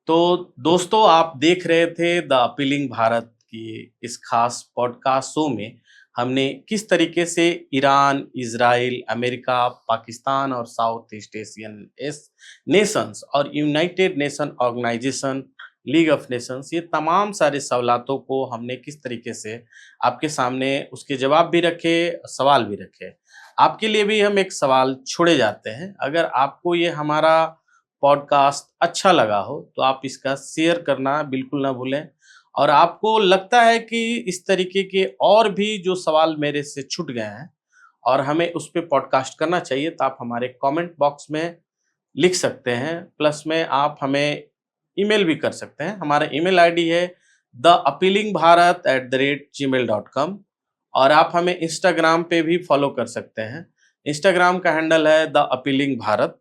तो दोस्तों, आप देख रहे थे द अपीलिंग भारत की इस खास पॉडकास्ट शो में हमने किस तरीके से ईरान, इजराइल, अमेरिका, पाकिस्तान और साउथ ईस्ट एशियन नेशंस और United Nation organisation, League of Nations, ये तमाम सारे सवालातों को हमने किस तरीके से आपके सामने उसके जवाब भी रखे, सवाल भी रखे। आपके लिए भी हम एक सवाल छोड़े जाते हैं। अगर आपको ये हमारा पॉडकास्ट अच्छा लगा हो तो आप इसका शेयर करना बिल्कुल ना भूलें, और आपको लगता है कि इस तरीके के और भी जो सवाल मेरे से छूट गए हैं और हमें उस पर पॉडकास्ट करना चाहिए, तो आप हमारे कमेंट बॉक्स में लिख सकते हैं। प्लस में आप हमें ईमेल भी कर सकते हैं। हमारा ईमेल आईडी है theappealingbharat@gmail.com, और आप हमें इंस्टाग्राम पे भी फॉलो कर सकते हैं। इंस्टाग्राम का हैंडल है द अपीलिंग भारत,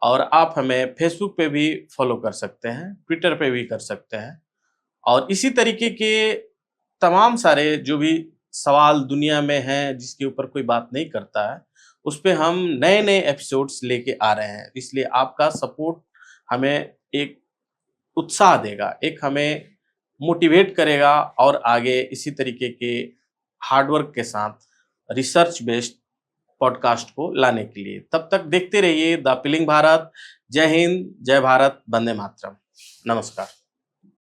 और आप हमें फेसबुक पे भी फॉलो कर सकते हैं, ट्विटर पे भी कर सकते हैं। और इसी तरीके के तमाम सारे जो भी सवाल दुनिया में हैं जिसके ऊपर कोई बात नहीं करता है, उस पे हम नए नए एपिसोड्स लेके आ रहे हैं। इसलिए आपका सपोर्ट हमें एक उत्साह देगा, एक हमें मोटिवेट करेगा और आगे इसी तरीके के हार्डवर्क के साथ रिसर्च बेस्ड पॉडकास्ट को लाने के लिए। तब तक देखते रहिए द अपीलिंग भारत। जय हिंद, जय भारत, वंदे मातरम। नमस्कार।